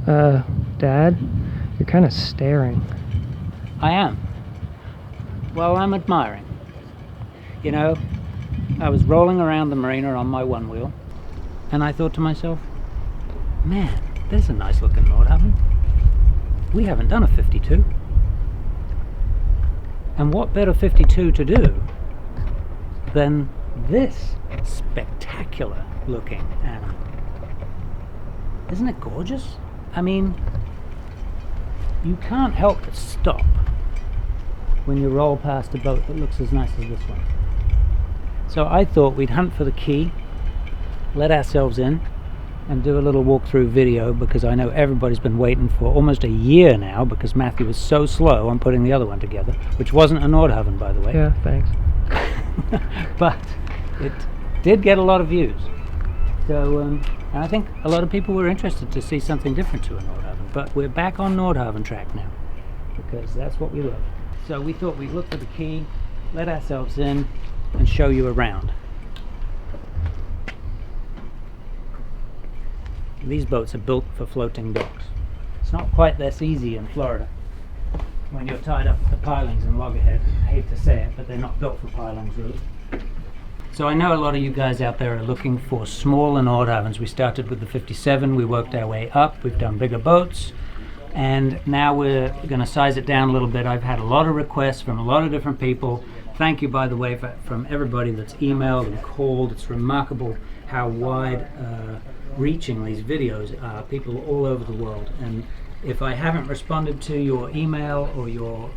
Dad, you're kind of staring. I am. Well, I'm admiring. You know, I was rolling around the marina on my one wheel, and I thought to myself, man, there's a nice looking Nordhavn. We haven't done a 52. And what better 52 to do than this spectacular looking animal? Isn't it gorgeous? I mean, you can't help but stop when you roll past a boat that looks as nice as this one. So I thought we'd hunt for the key, let ourselves in, and do a little walkthrough video, because I know everybody's been waiting for almost a year now, because Matthew was so slow on putting the other one together, which wasn't a Nordhavn, by the way. Yeah, thanks. But it did get a lot of views. So and I think a lot of people were interested to see something different to a Nordhavn. But we're back on Nordhavn track now, because that's what we love. So we thought we'd look for the key, let ourselves in, and show you around. These boats are built for floating docks. It's not quite this easy in Florida when you're tied up with the pilings and loggerhead. I hate to say it, but they're not built for pilings really. So I know a lot of you guys out there are looking for smaller Nordhavns. We started with the 57, we worked our way up, we've done bigger boats, and now we're going to size it down a little bit. I've had a lot of requests from a lot of different people. Thank you, by the way, from everybody that's emailed and called. It's remarkable how wide reaching these videos are. People all over the world. And if I haven't responded to your email or your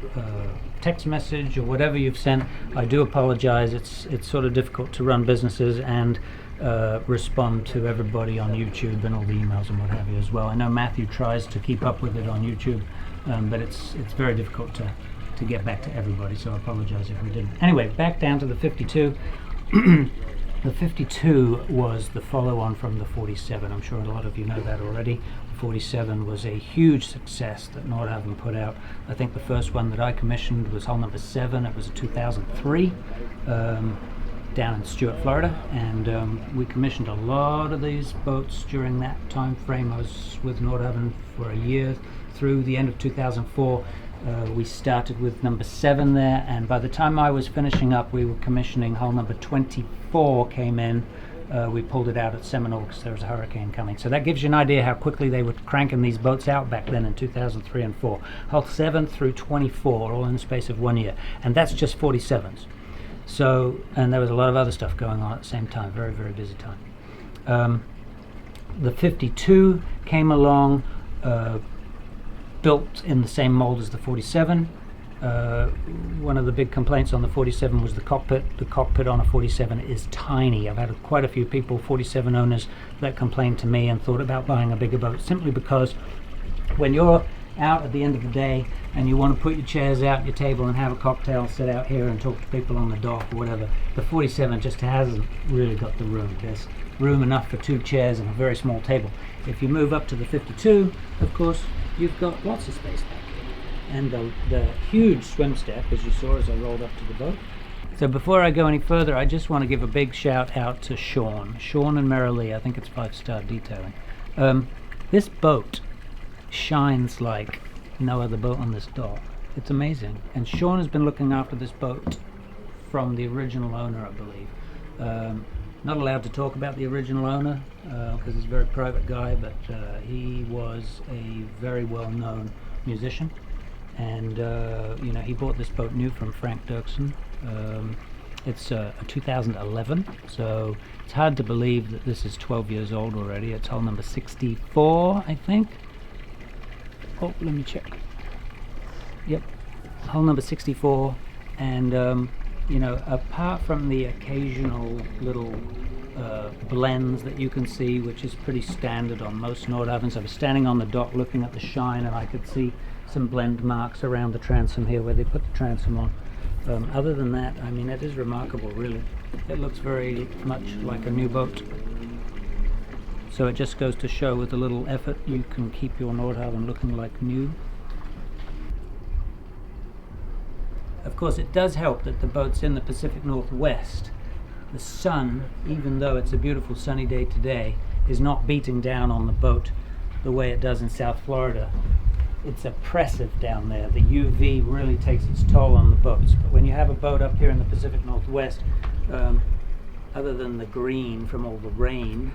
text message or whatever you've sent, I do apologize. It's sort of difficult to run businesses and respond to everybody on YouTube and all the emails and what have you as well. I know Matthew tries to keep up with it on YouTube, but it's very difficult to get back to everybody, so I apologize if we didn't. Anyway, back down to the 52. The 52 was the follow-on from the 47. I'm sure a lot of you know that already. The 47 was a huge success that Nordhavn put out. I think the first one that I commissioned was hull number 7. It was a 2003 down in Stuart, Florida, and we commissioned a lot of these boats during that time frame. I was with Nordhavn for a year through the end of 2004. We started with number 7 there, and by the time I was finishing up, we were commissioning hull number 24 came in. We pulled it out at Seminole because there was a hurricane coming. So that gives you an idea how quickly they were cranking these boats out back then in 2003 and 4. Hull 7 through 24, all in the space of 1 year. And that's just 47s. So, and there was a lot of other stuff going on at the same time. Very, very busy time. The 52 came along, built in the same mold as the 47. One of the big complaints on the 47 was the cockpit. The cockpit on a 47 is tiny. I've had quite a few people, 47 owners, that complained to me and thought about buying a bigger boat, simply because when you're out at the end of the day and you want to put your chairs out, your table, and have a cocktail, sit out here and talk to people on the dock or whatever, the 47 just hasn't really got the room. There's room enough for 2 chairs and a very small table. If you move up to the 52, of course, you've got lots of space back here. And the huge swim step, as you saw as I rolled up to the boat. So before I go any further, I just want to give a big shout out to Sean and Marilee. I think it's 5-star detailing. This boat shines like no other boat on this dock. It's amazing. And Sean has been looking after this boat from the original owner, I believe. Not allowed to talk about the original owner because he's a very private guy, but he was a very well-known musician, and you know, he bought this boat new from Frank Dirksen. It's a 2011, so it's hard to believe that this is 12 years old already. It's hull number 64, I think. Oh, let me check. Yep, hull number 64, and you know, apart from the occasional little blends that you can see, which is pretty standard on most Nordhavns. I was standing on the dock looking at the shine, and I could see some blend marks around the transom here where they put the transom on. Other than that, I mean, it is remarkable, really. It looks very much like a new boat. So it just goes to show, with a little effort, you can keep your Nordhavn looking like new. Of course, it does help that the boat's in the Pacific Northwest. The sun, even though it's a beautiful sunny day today, is not beating down on the boat the way it does in South Florida. It's oppressive down there. The UV really takes its toll on the boats. But when you have a boat up here in the Pacific Northwest, other than the green from all the rain,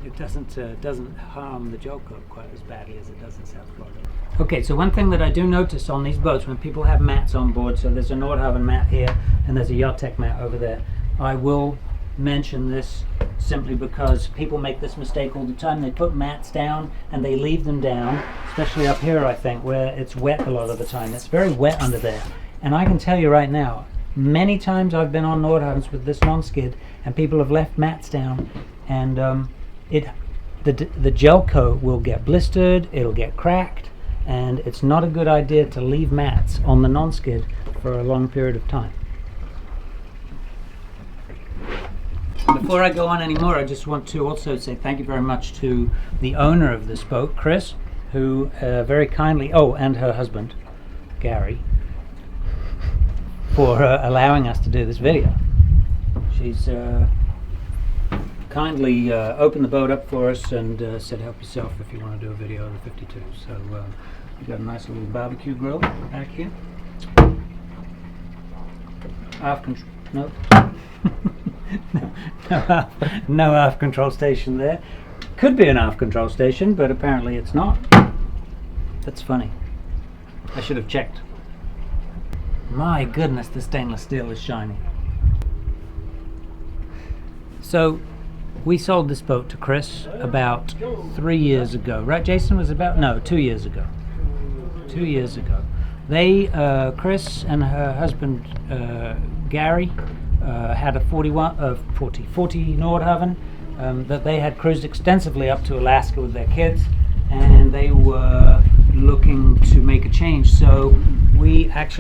it doesn't harm the gel coat quite as badly as it does in South Florida. Okay, so one thing that I do notice on these boats when people have mats on board, so there's a Nordhavn mat here and there's a Yacht Tech mat over there. I will mention this simply because people make this mistake all the time. They put mats down and they leave them down, especially up here, I think, where it's wet a lot of the time. It's very wet under there. And I can tell you right now, many times I've been on Nordhavns with this non-skid and people have left mats down, and the gel coat will get blistered, it'll get cracked, and it's not a good idea to leave mats on the non-skid for a long period of time. Before I go on anymore, I just want to also say thank you very much to the owner of this boat, Chris, who very kindly, and her husband, Gary, for allowing us to do this video. She's kindly opened the boat up for us and said help yourself if you want to do a video of the 52. So we've got a nice little barbecue grill back here. No. No aft control station there. Could be an aft control station, but apparently it's not. That's funny. I should have checked. My goodness, the stainless steel is shiny. So we sold this boat to Chris about 3 years ago, right? Jason, was about 2 years ago. 2 years ago. They, Chris and her husband Gary, had a 40 Nordhavn that they had cruised extensively up to Alaska with their kids, and they were looking to make a change. So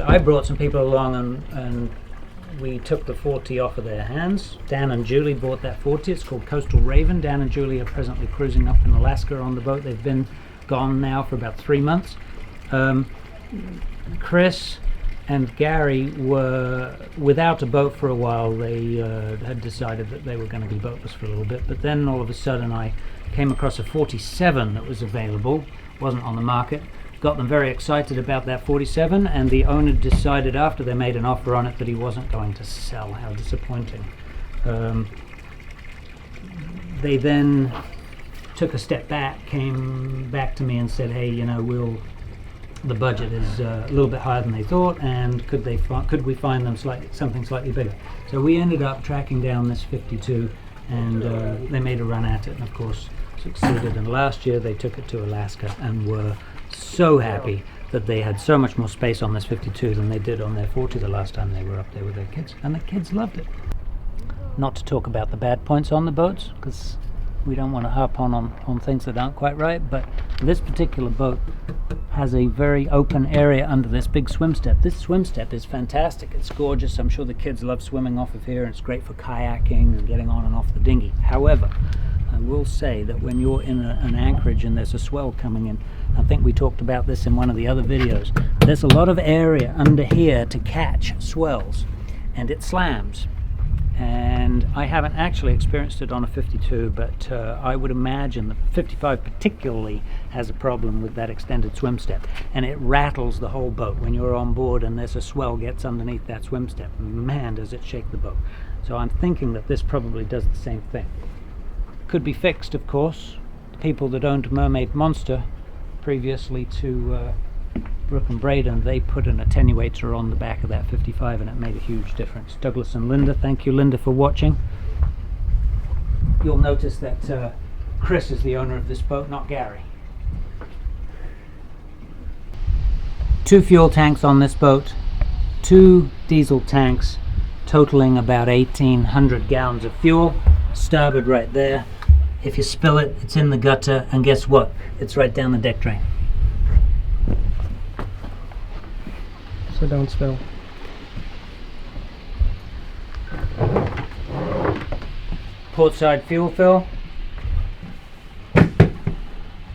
I brought some people along and we took the 40 off of their hands. Dan and Julie bought that 40. It's called Coastal Raven. Dan and Julie are presently cruising up in Alaska on the boat. They've been gone now for about 3 months. Chris and Gary were without a boat for a while. They had decided that they were going to be boatless for a little bit, but then all of a sudden I came across a 47 that was available, wasn't on the market. Got them very excited about that 47, and the owner decided after they made an offer on it that he wasn't going to sell. How disappointing. They then took a step back, came back to me and said, hey, the budget is a little bit higher than they thought, and could we find them something slightly bigger? So we ended up tracking down this 52, and they made a run at it, and of course succeeded. And last year they took it to Alaska and were so happy that they had so much more space on this 52 than they did on their 40 the last time they were up there with their kids, and the kids loved it. Not to talk about the bad points on the boats, because we don't want to harp on things that aren't quite right, but this particular boat has a very open area under this big swim step. This swim step is fantastic. It's gorgeous. I'm sure the kids love swimming off of here, and it's great for kayaking and getting on and off the dinghy. However, I will say that when you're in an anchorage and there's a swell coming in, I think we talked about this in one of the other videos, there's a lot of area under here to catch swells, and it slams. And I haven't actually experienced it on a 52, but I would imagine that 55 particularly has a problem with that extended swim step, and it rattles the whole boat when you're on board and there's a swell gets underneath that swim step. Man, does it shake the boat. So I'm thinking that this probably does the same thing. Could be fixed, of course. The people that owned Mermaid Monster previously to Brooke and Braden, they put an attenuator on the back of that 55, and it made a huge difference. Douglas and Linda, thank you, Linda, for watching. You'll notice that Chris is the owner of this boat, not Gary. 2 fuel tanks on this boat, 2 diesel tanks totaling about 1,800 gallons of fuel. Starboard right there. If you spill it, it's in the gutter, and guess what? It's right down the deck drain. So don't spill. Port side fuel fill.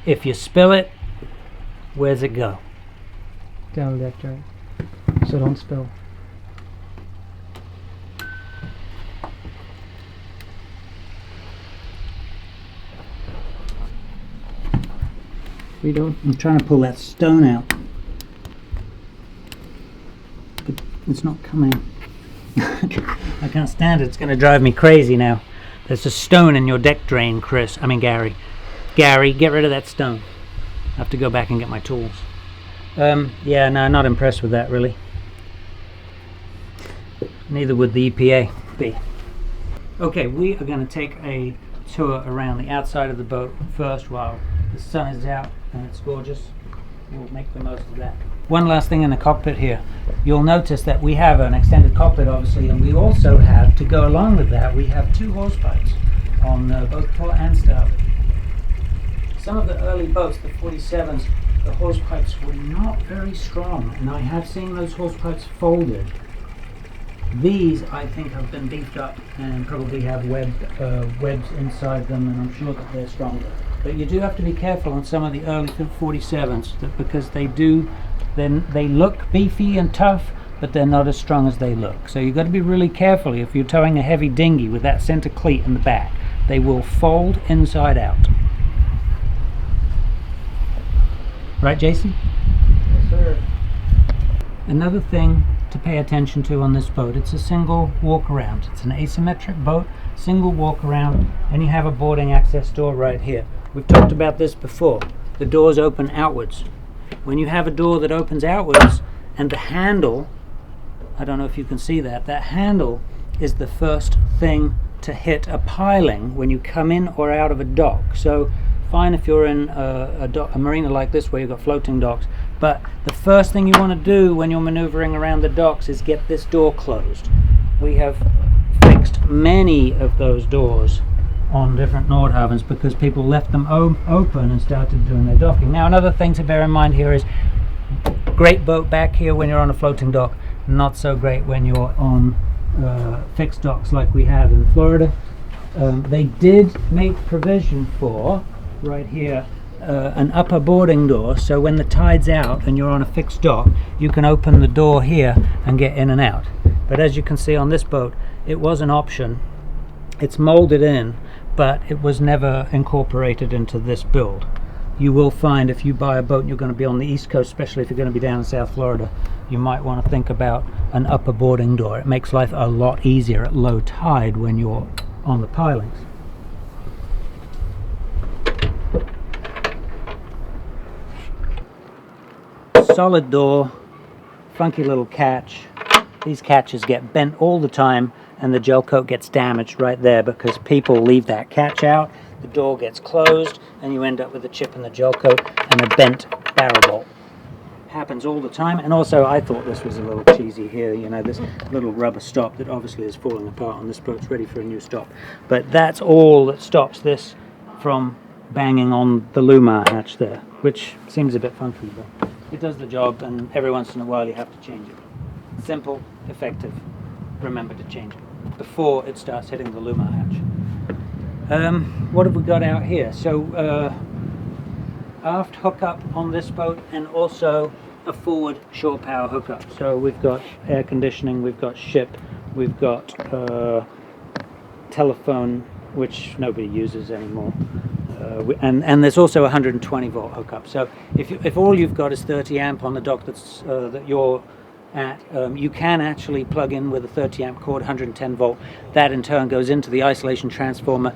If you spill it, where's it go? Down the deck drain. So don't spill. What are you doing? I'm trying to pull that stone out, but it's not coming. I can't stand it. It's going to drive me crazy now. There's a stone in your deck drain, Chris. I mean, Gary. Gary, get rid of that stone. I have to go back and get my tools. Yeah, no, not impressed with that, really. Neither would the EPA be. Okay, we are going to take a tour around the outside of the boat first while the sun is out and it's gorgeous. We'll make the most of that. One last thing in the cockpit here. You'll notice that we have an extended cockpit, obviously, and we also have, to go along with that, we have 2 hose pipes on both port and starboard. Some of the early boats, the 47s, the hose pipes were not very strong, and I have seen those hose pipes folded. These, I think, have been beefed up and probably have webs inside them, and I'm sure that they're stronger. But you do have to be careful on some of the early 47s because they look beefy and tough, but they're not as strong as they look. So you've got to be really careful if you're towing a heavy dinghy with that center cleat in the back. They will fold inside out. Right, Jason? Yes, sir. Another thing to pay attention to on this boat, it's a single walk around. It's an asymmetric boat, single walk around, and you have a boarding access door right here. We've talked about this before. The doors open outwards. When you have a door that opens outwards and the handle, I don't know if you can see that, that handle is the first thing to hit a piling when you come in or out of a dock. So fine if you're in a marina like this where you've got floating docks, but the first thing you want to do when you're maneuvering around the docks is get this door closed. We have fixed many of those doors on different Nordhavns because people left them open and started doing their docking. Now, another thing to bear in mind here is great boat back here when you're on a floating dock, not so great when you're on fixed docks like we have in Florida. They did make provision for, right here, an upper boarding door, so when the tide's out and you're on a fixed dock, you can open the door here and get in and out. But as you can see on this boat, it was an option. It's molded in, but it was never incorporated into this build. You will find if you buy a boat and you're going to be on the East Coast, especially if you're going to be down in South Florida, you might want to think about an upper boarding door. It makes life a lot easier at low tide when you're on the pilings. Solid door, funky little catch. These catches get bent all the time and the gel coat gets damaged right there because people leave that catch out, the door gets closed and you end up with a chip in the gel coat and a bent barrel bolt. Happens all the time. And also I thought this was a little cheesy here, you know, this little rubber stop that obviously is falling apart on this boat's ready for a new stop. But that's all that stops this from banging on the Lumar hatch there, which seems a bit funky, but it does the job, and every once in a while you have to change it. Simple, effective. Remember to change it before it starts hitting the Lumar hatch. What have we got out here? So aft hookup on this boat, and also a forward shore power hookup. So we've got air conditioning, we've got ship, we've got telephone, which nobody uses anymore. And there's also a 120 volt hookup. So if all you've got is 30 amp on the dock that's that you're at, you can actually plug in with a 30 amp cord, 110 volt. That in turn goes into the isolation transformer.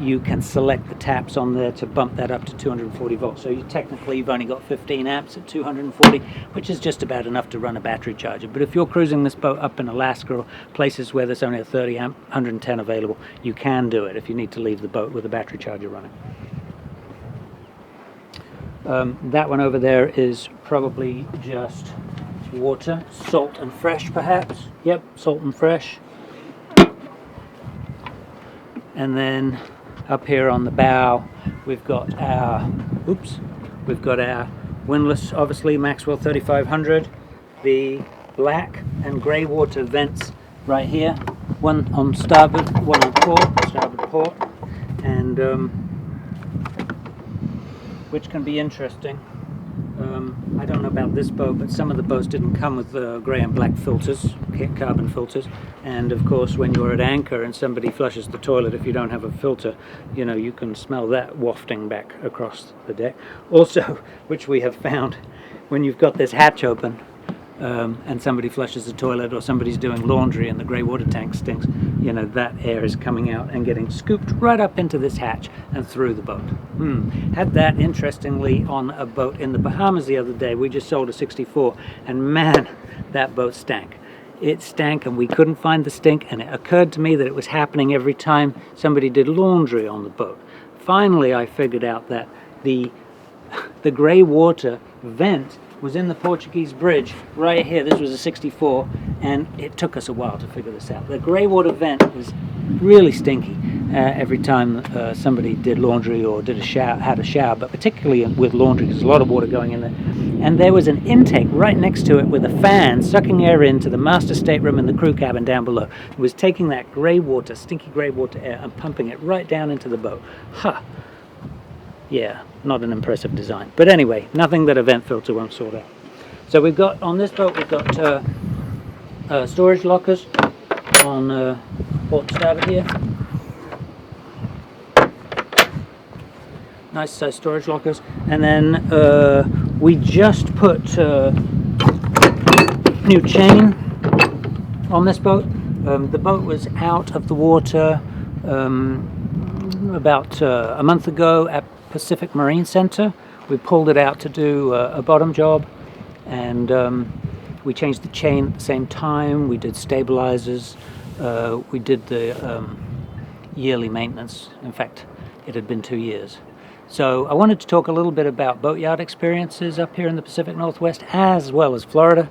You can select the taps on there to bump that up to 240 volts. So you've only got 15 amps at 240, which is just about enough to run a battery charger. But if you're cruising this boat up in Alaska or places where there's only a 30 amp 110 available, you can do it if you need to leave the boat with a battery charger running. That one over there is probably just water, salt and fresh perhaps. Yep, salt and fresh. And then up here on the bow we've got our windlass, obviously Maxwell 3500, the black and grey water vents right here, one on starboard, one on starboard port, and which can be interesting. I don't know about this boat, but some of the boats didn't come with grey and black filters. hit carbon filters. And of course, when you're at anchor and somebody flushes the toilet, if you don't have a filter, you know, you can smell that wafting back across the deck. Also, which we have found, when you've got this hatch open and somebody flushes the toilet, or somebody's doing laundry and the grey water tank stinks, you know, that air is coming out and getting scooped right up into this hatch and through the boat. Had that, interestingly, on a boat in the Bahamas the other day. We just sold a 64, and man, that boat stank. It stank, and we couldn't find the stink, and it occurred to me that it was happening every time somebody did laundry on the boat. Finally, I figured out that the grey water vent was in the Portuguese bridge right here. This was a 64, and it took us a while to figure this out. The grey water vent was really stinky every time somebody did laundry or had a shower, but particularly with laundry, because there's a lot of water going in there. And there was an intake right next to it with a fan sucking air into the master stateroom and the crew cabin down below. It was taking that grey water, stinky grey water air, and pumping it right down into the boat. Yeah, not an impressive design. But anyway, nothing that a vent filter won't sort out. So we've got, on this boat, we've got storage lockers on port and starboard here. Nice size storage lockers. And then we just put new chain on this boat. The boat was out of the water about a month ago at Pacific Marine Center. We pulled it out to do a bottom job, and we changed the chain at the same time. We did stabilizers. We did the yearly maintenance. In fact, it had been 2 years. So I wanted to talk a little bit about boatyard experiences up here in the Pacific Northwest, as well as Florida.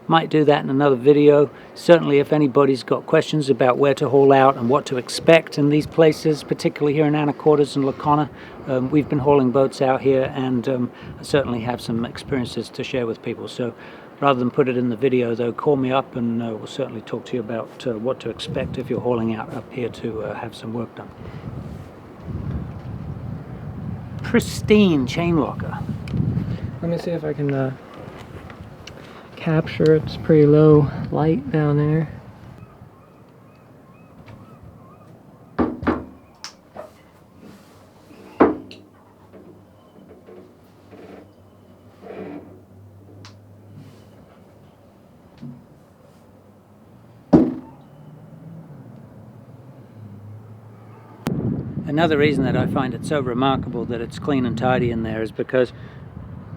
Might do that in another video. Certainly, if anybody's got questions about where to haul out and what to expect in these places, particularly here in Anacortes and Lacona, we've been hauling boats out here, and I certainly have some experiences to share with people. So rather than put it in the video, though, call me up and we'll certainly talk to you about what to expect if you're hauling out up here to have some work done. Pristine chain locker. Let me see if I can capture it. It's pretty low light down there. Another reason that I find it so remarkable that it's clean and tidy in there is because,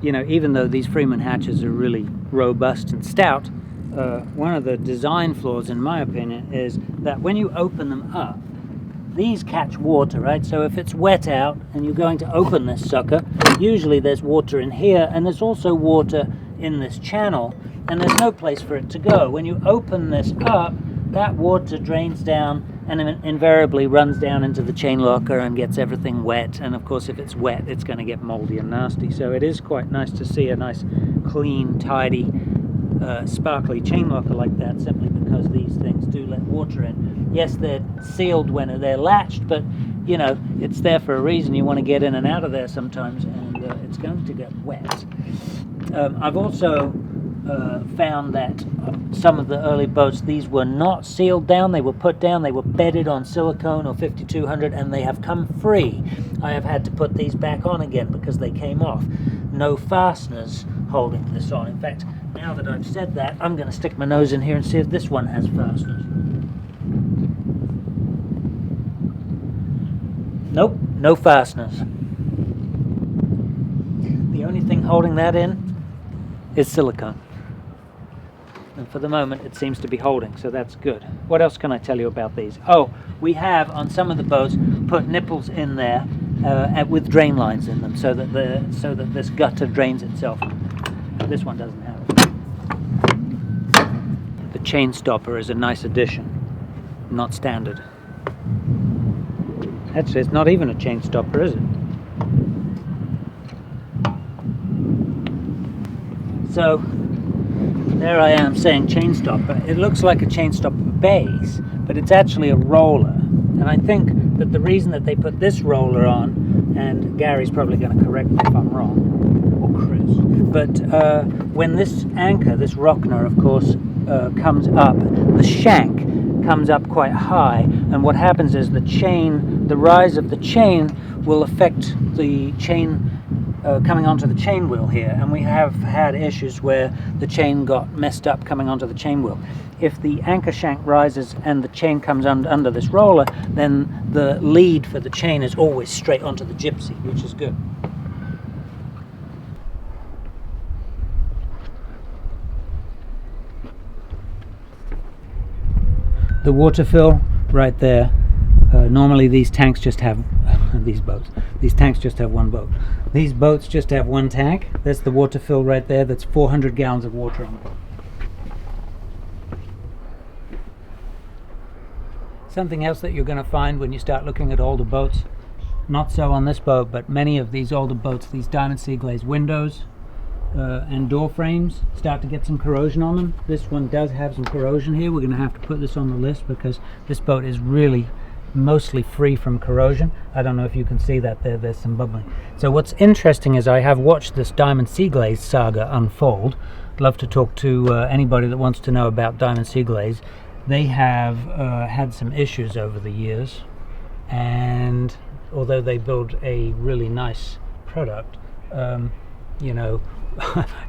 you know, even though these Freeman hatches are really robust and stout, one of the design flaws, in my opinion, is that when you open them up, these catch water, right? So if it's wet out and you're going to open this sucker, usually there's water in here, and there's also water in this channel, and there's no place for it to go. When you open this up, that water drains down and invariably runs down into the chain locker and gets everything wet. And of course, if it's wet, it's going to get moldy and nasty. So it is quite nice to see a nice, clean, tidy, sparkly chain locker like that, simply because these things do let water in. Yes, they're sealed when they're latched, but you know, it's there for a reason. You want to get in and out of there sometimes, and it's going to get wet. I've also found that some of the early boats, these were not sealed down, they were put down, they were bedded on silicone or 5200, and they have come free. I have had to put these back on again because they came off. No fasteners holding this on. In fact, now that I've said that, I'm going to stick my nose in here and see if this one has fasteners. Nope, no fasteners. The only thing holding that in is silicone. And for the moment it seems to be holding, so that's good. What else can I tell you about these? Oh, we have on some of the boats put nipples in there with drain lines in them, so that this gutter drains itself. This one doesn't have it. The chain stopper is a nice addition, not standard. Actually, it's not even a chain stopper, is it? So there I am saying chain stopper. It looks like a chain stopper base, but it's actually a roller. And I think that the reason that they put this roller on, and Gary's probably going to correct me if I'm wrong, or Chris, but when this anchor, this Rockner, of course, comes up, the shank comes up quite high, and what happens is the rise of the chain will affect the chain coming onto the chain wheel here, and we have had issues where the chain got messed up coming onto the chain wheel. If the anchor shank rises and the chain comes under this roller, then the lead for the chain is always straight onto the gypsy, which is good. The water fill right there. Normally these tanks just have these tanks just have one boat. These boats just have one tank. That's the water fill right there. That's 400 gallons of water on it. Something else that you're going to find when you start looking at older boats, not so on this boat, but many of these older boats, these diamond sea glazed windows and door frames start to get some corrosion on them. This one does have some corrosion here. We're going to have to put this on the list because this boat is really mostly free from corrosion. I don't know if you can see that there's some bubbling. So what's interesting is I have watched this diamond sea glaze saga unfold. I'd love to talk to anybody that wants to know about diamond sea glaze. They have had some issues over the years, and although they build a really nice product, you know,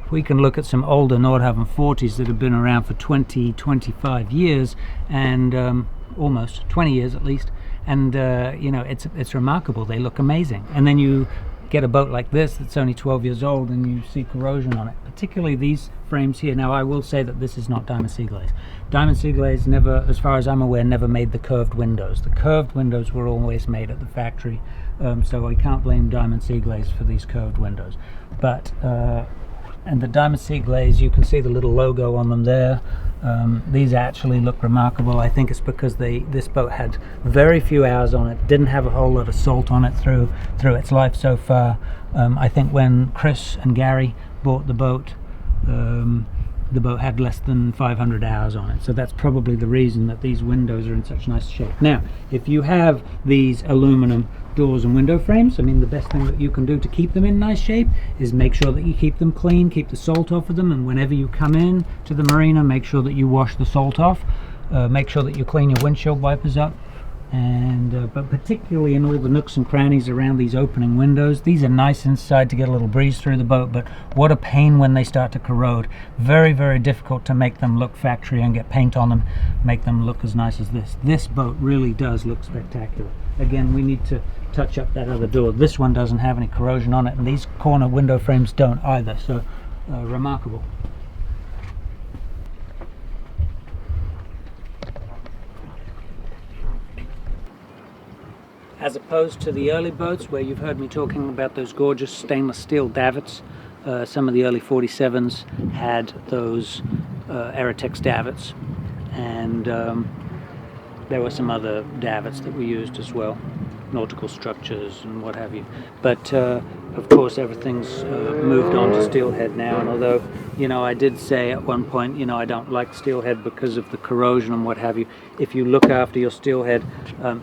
we can look at some older Nordhavn 40s that have been around for 20-25 years, and almost 20 years at least, and you know, it's remarkable. They look amazing. And then you get a boat like this that's only 12 years old and you see corrosion on it, particularly these frames here. Now I will say that this is not diamond sea glaze. Diamond sea glaze never, as far as I'm aware, never made the curved windows. The curved windows were always made at the factory, so I can't blame diamond sea glaze for these curved windows. But and the diamond sea glaze, you can see the little logo on them there. These actually look remarkable. I think it's because this boat had very few hours on it, didn't have a whole lot of salt on it through its life so far. I think when Chris and Gary bought the boat had less than 500 hours on it, so that's probably the reason that these windows are in such nice shape. Now, if you have these aluminum doors and window frames, I mean, the best thing that you can do to keep them in nice shape is make sure that you keep them clean, keep the salt off of them, and whenever you come in to the marina, make sure that you wash the salt off. Make sure that you clean your windshield wipers up, and but particularly in all the nooks and crannies around these opening windows. These are nice inside to get a little breeze through the boat, but what a pain when they start to corrode. Very, very difficult to make them look factory and get paint on them, make them look as nice as this. This boat really does look spectacular. Again, we need to touch up that other door. This one doesn't have any corrosion on it, and these corner window frames don't either, so remarkable. As opposed to the early boats where you've heard me talking about those gorgeous stainless steel davits, some of the early 47s had those Anacortes davits, and there were some other davits that we used as well, nautical structures and what have you. But of course everything's moved on to steelhead now, and although, you know, I did say at one point, you know, I don't like steelhead because of the corrosion and what have you, if you look after your steelhead,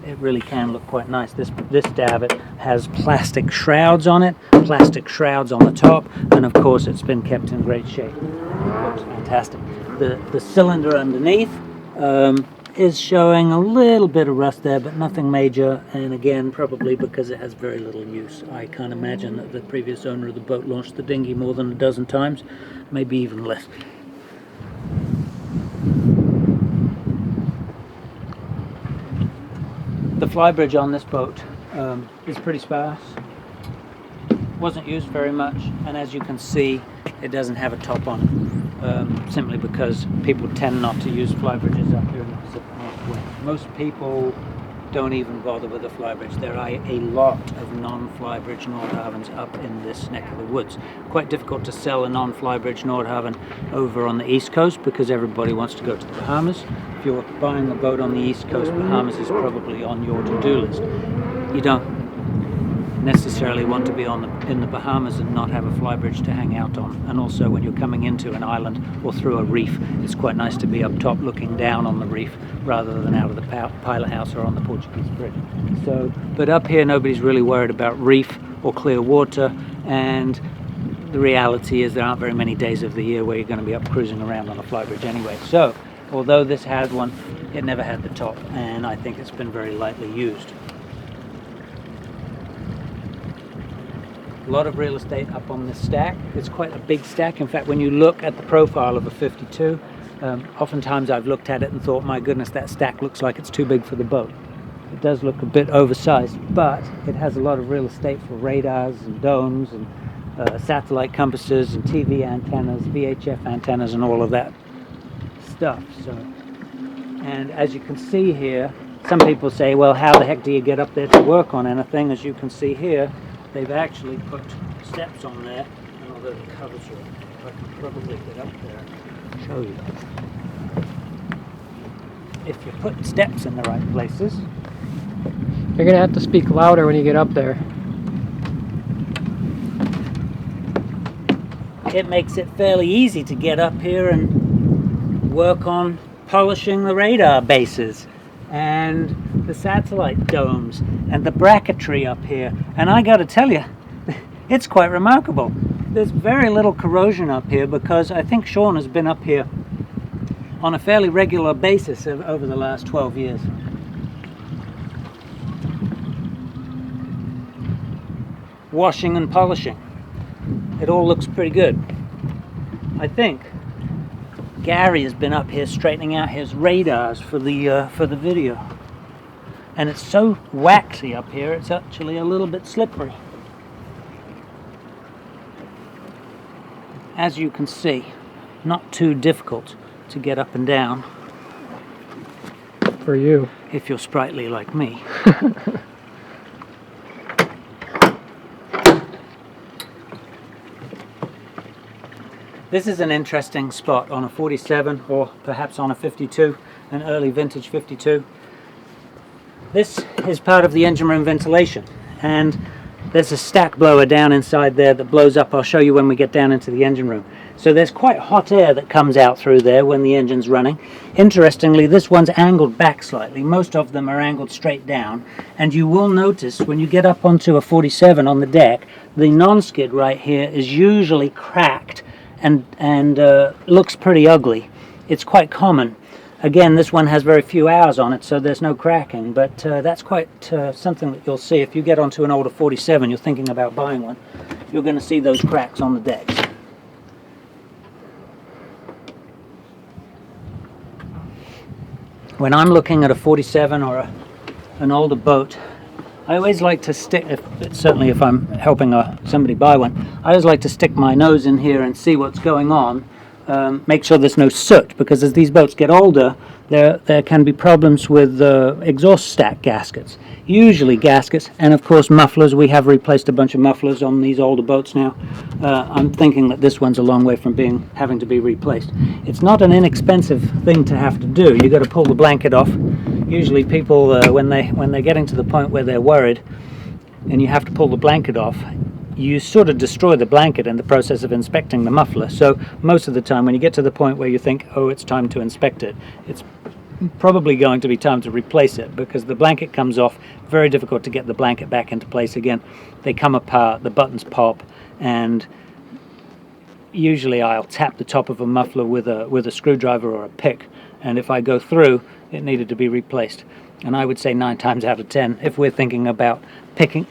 it really can look quite nice. This davit has plastic shrouds on it, plastic shrouds on the top, and of course it's been kept in great shape. It looks fantastic. The cylinder underneath is showing a little bit of rust there, but nothing major, and again probably because it has very little use. I can't imagine that the previous owner of the boat launched the dinghy more than a dozen times, maybe even less. The flybridge on this boat is pretty sparse, wasn't used very much, and as you can see, it doesn't have a top on it, simply because people tend not to use flybridges up here in the Pacific Northwest. Most people don't even bother with a flybridge. There are a lot of non-flybridge Nordhavns up in this neck of the woods. Quite difficult to sell a non-flybridge Nordhavn over on the East Coast because everybody wants to go to the Bahamas. If you're buying a boat on the East Coast, Bahamas is probably on your to-do list. You don't necessarily want to be in the Bahamas and not have a flybridge to hang out on. And also when you're coming into an island or through a reef, it's quite nice to be up top looking down on the reef rather than out of the pilot house or on the Portuguese bridge. So, but up here nobody's really worried about reef or clear water, and the reality is there aren't very many days of the year where you're going to be up cruising around on a flybridge anyway. So, although this has one, it never had the top, and I think it's been very lightly used. A lot of real estate up on this stack. It's quite a big stack. In fact, when you look at the profile of a 52, oftentimes I've looked at it and thought, my goodness, that stack looks like it's too big for the boat. It does look a bit oversized, but it has a lot of real estate for radars and domes and satellite compasses and TV antennas, VHF antennas, and all of that stuff. So, and as you can see here, some people say, well, how the heck do you get up there to work on anything? As you can see here, they've actually put steps on there, and although the covers are, I can probably get up there and show you. If you put steps in the right places. You're gonna have to speak louder when you get up there. It makes it fairly easy to get up here and work on polishing the radar bases and the satellite domes and the bracketry up here. And I gotta tell you, it's quite remarkable. There's very little corrosion up here because I think Sean has been up here on a fairly regular basis over the last 12 years. Washing and polishing. It all looks pretty good. I think Gary has been up here straightening out his radars for the video. And it's so waxy up here, it's actually a little bit slippery. As you can see, not too difficult to get up and down. For you. If you're sprightly like me. This is an interesting spot on a 47 or perhaps on a 52, an early vintage 52. This is part of the engine room ventilation, and there's a stack blower down inside there that blows up. I'll show you when we get down into the engine room. So there's quite hot air that comes out through there when the engine's running. Interestingly, this one's angled back slightly. Most of them are angled straight down, and you will notice when you get up onto a 47 on the deck, the non-skid right here is usually cracked and looks pretty ugly. It's quite common. Again, this one has very few hours on it, so there's no cracking, but that's quite something that you'll see. If you get onto an older 47, you're thinking about buying one, you're going to see those cracks on the decks. When I'm looking at a 47 or an older boat, I always like to stick, certainly if I'm helping somebody buy one, I always like to stick my nose in here and see what's going on. Make sure there's no soot, because as these boats get older, there can be problems with exhaust stack gaskets. Usually gaskets, and of course mufflers. We have replaced a bunch of mufflers on these older boats now. I'm thinking that this one's a long way from having to be replaced. It's not an inexpensive thing to have to do. You've got to pull the blanket off. Usually people, when they're getting to the point where they're worried, and you have to pull the blanket off, you sort of destroy the blanket in the process of inspecting the muffler. So most of the time when you get to the point where you think, oh, it's time to inspect it, it's probably going to be time to replace it, because the blanket comes off. Very difficult to get the blanket back into place again. They come apart, the buttons pop, and usually I'll tap the top of a muffler with a screwdriver or a pick, and if I go through, it needed to be replaced. And I would say 9 times out of 10, if we're thinking about picking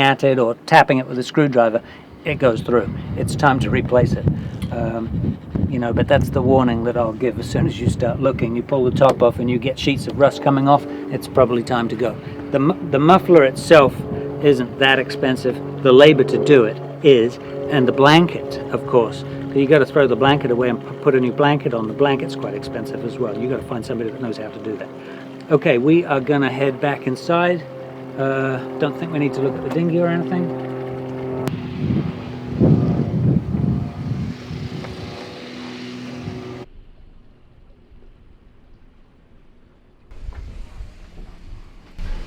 at it or tapping it with a screwdriver, it goes through. It's time to replace it. But that's the warning that I'll give as soon as you start looking. You pull the top off and you get sheets of rust coming off, it's probably time to go. The muffler itself isn't that expensive. The labor to do it is, and the blanket, of course. You got to throw the blanket away and put a new blanket on. The blanket's quite expensive as well. You got to find somebody that knows how to do that. Okay, we are going to head back inside. Don't think we need to look at the dinghy or anything.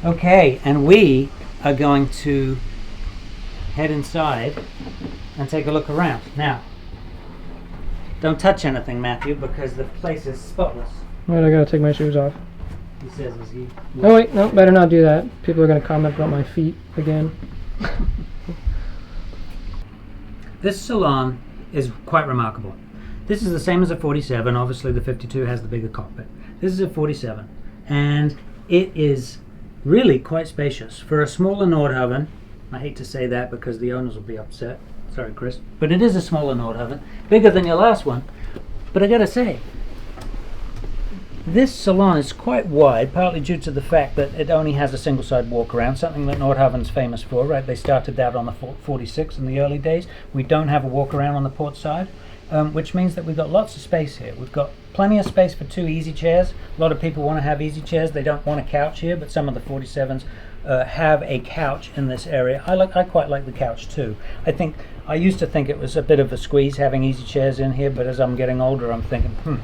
Okay, and we are going to head inside and take a look around. Now, don't touch anything, Matthew, because the place is spotless. Wait, I gotta take my shoes off. He says as he... Oh wait, no, better not do that. People are gonna comment about my feet again. This salon is quite remarkable. This is the same as a 47. Obviously the 52 has the bigger cockpit. This is a 47, and it is really quite spacious. For a smaller Nordhavn, I hate to say that because the owners will be upset. Sorry, Chris. But it is a smaller Nordhavn, bigger than your last one. But I gotta say, this salon is quite wide, partly due to the fact that it only has a single side walk around, something that Nordhavn's famous for, right? They started that on the 46 in the early days. We don't have a walk around on the port side, which means that we've got lots of space here. We've got plenty of space for 2 easy chairs. A lot of people want to have easy chairs. They don't want a couch here, but some of the 47s have a couch in this area. I quite like the couch too. I used to think it was a bit of a squeeze having easy chairs in here, but as I'm getting older, I'm thinking,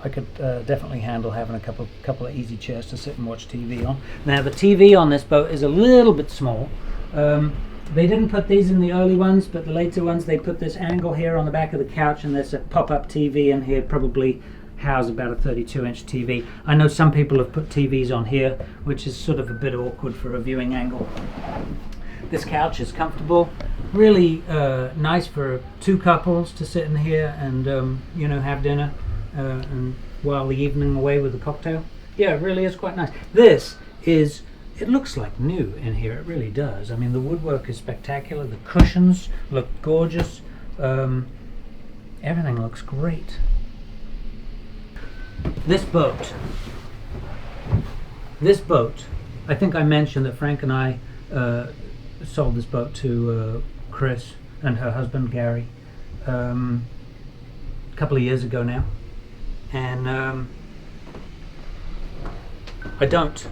I could definitely handle having a couple of easy chairs to sit and watch TV on. Now the TV on this boat is a little bit small. They didn't put these in the early ones, but the later ones they put this angle here on the back of the couch, and there's a pop-up TV in here, probably house about a 32-inch TV. I know some people have put TVs on here, which is sort of a bit awkward for a viewing angle. This couch is comfortable, really nice for 2 couples to sit in here and have dinner and while the evening away with a cocktail. Yeah, it really is quite nice. It looks like new in here, it really does. I mean, the woodwork is spectacular, the cushions look gorgeous, everything looks great. This boat, I think I mentioned that Frank and I sold this boat to Chris and her husband Gary a couple of years ago now, and I don't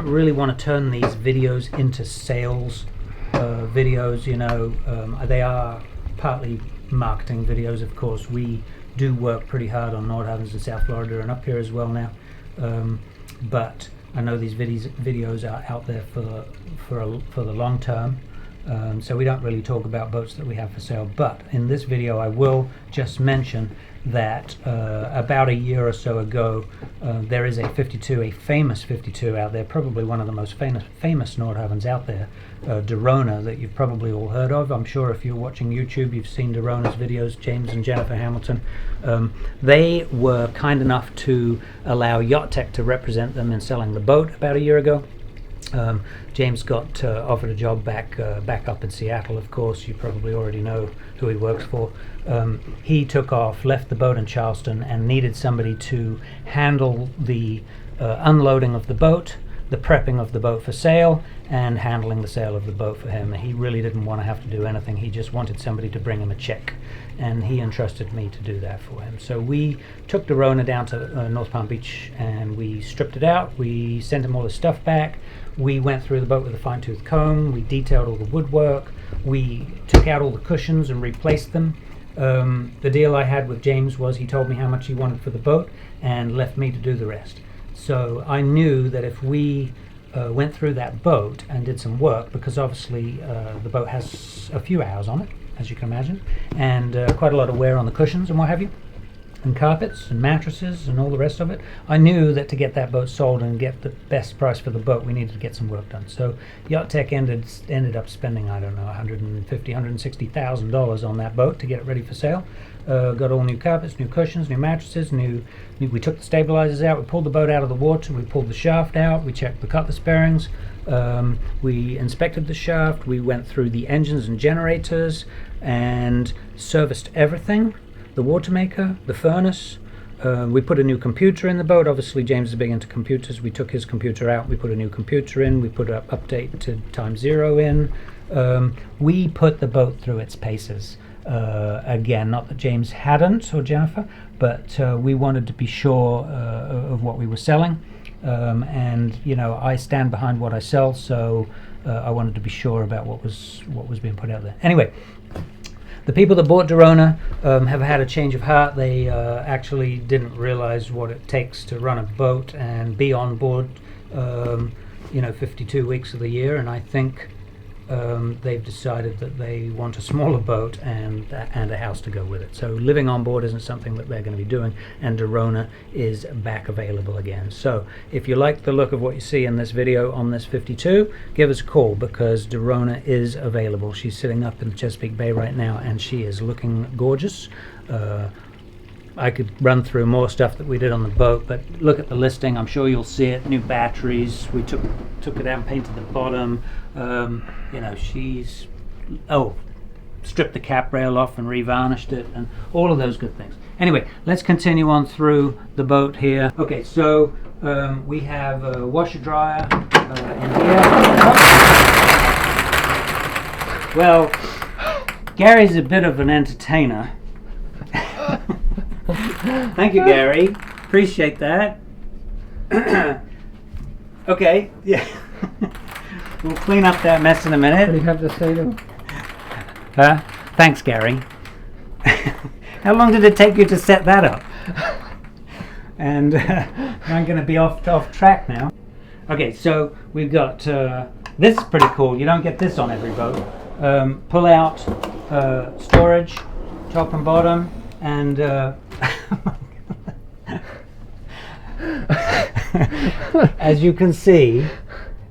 really want to turn these videos into sales videos. They are partly marketing videos, of course. We do work pretty hard on Nordhavns in South Florida and up here as well now, but I know these videos are out there for the long term, so we don't really talk about boats that we have for sale. But in this video I will just mention that about a year or so ago there is a 52, a famous 52 out there, probably one of the most famous Nordhavns out there, Dirona, that you've probably all heard of. I'm sure if you're watching YouTube you've seen Dirona's videos, James and Jennifer Hamilton. They were kind enough to allow Yacht Tech to represent them in selling the boat about a year ago. James got offered a job back up in Seattle, of course. You probably already know who he works for. He took off, left the boat in Charleston, and needed somebody to handle the unloading of the boat, the prepping of the boat for sale, and handling the sale of the boat for him. He really didn't want to have to do anything. He just wanted somebody to bring him a check, and he entrusted me to do that for him. So we took Dirona down to North Palm Beach and we stripped it out. We sent him all his stuff back. We went through the boat with a fine-tooth comb. We detailed all the woodwork. We took out all the cushions and replaced them. The deal I had with James was he told me how much he wanted for the boat and left me to do the rest. So I knew that if we went through that boat and did some work, because obviously the boat has a few hours on it, as you can imagine, and quite a lot of wear on the cushions and what have you, and carpets and mattresses and all the rest of it. I knew that to get that boat sold and get the best price for the boat, we needed to get some work done. So Yacht Tech ended up spending, I don't know, $150,000, $160,000 on that boat to get it ready for sale. Got all new carpets, new cushions, new mattresses, we took the stabilizers out, we pulled the boat out of the water, we pulled the shaft out, we checked the cutlass bearings, we inspected the shaft, we went through the engines and generators and serviced everything. The water maker, the furnace, we put a new computer in the boat. Obviously James is big into computers. We took his computer out, we put a new computer in, we put an update to time0 in. We put the boat through its paces. Again, not that James hadn't, or Jennifer, but we wanted to be sure of what we were selling, and I stand behind what I sell, so I wanted to be sure about what was being put out there. Anyway, the people that bought Dirona have had a change of heart. They actually didn't realize what it takes to run a boat and be on board 52 weeks of the year, and I think they've decided that they want a smaller boat and a house to go with it. So living on board isn't something that they're going to be doing, and Dirona is back available again. So if you like the look of what you see in this video on this 52, give us a call, because Dirona is available. She's sitting up in the Chesapeake Bay right now, and she is looking gorgeous. I could run through more stuff that we did on the boat, but look at the listing. I'm sure you'll see it. New batteries. We took it out and painted the bottom. You know, she's stripped the cap rail off and revarnished it, and all of those good things. Anyway, let's continue on through the boat here. Okay, so we have a washer dryer in here. Well, Gary's a bit of an entertainer. Thank you, Gary. Appreciate that. Okay, yeah. We'll clean up that mess in a minute. What do you have to say to him? Thanks, Gary. How long did it take you to set that up? And I'm going to be off track now. Okay, so we've got this is pretty cool. You don't get this on every boat. Pull out storage, top and bottom, and as you can see,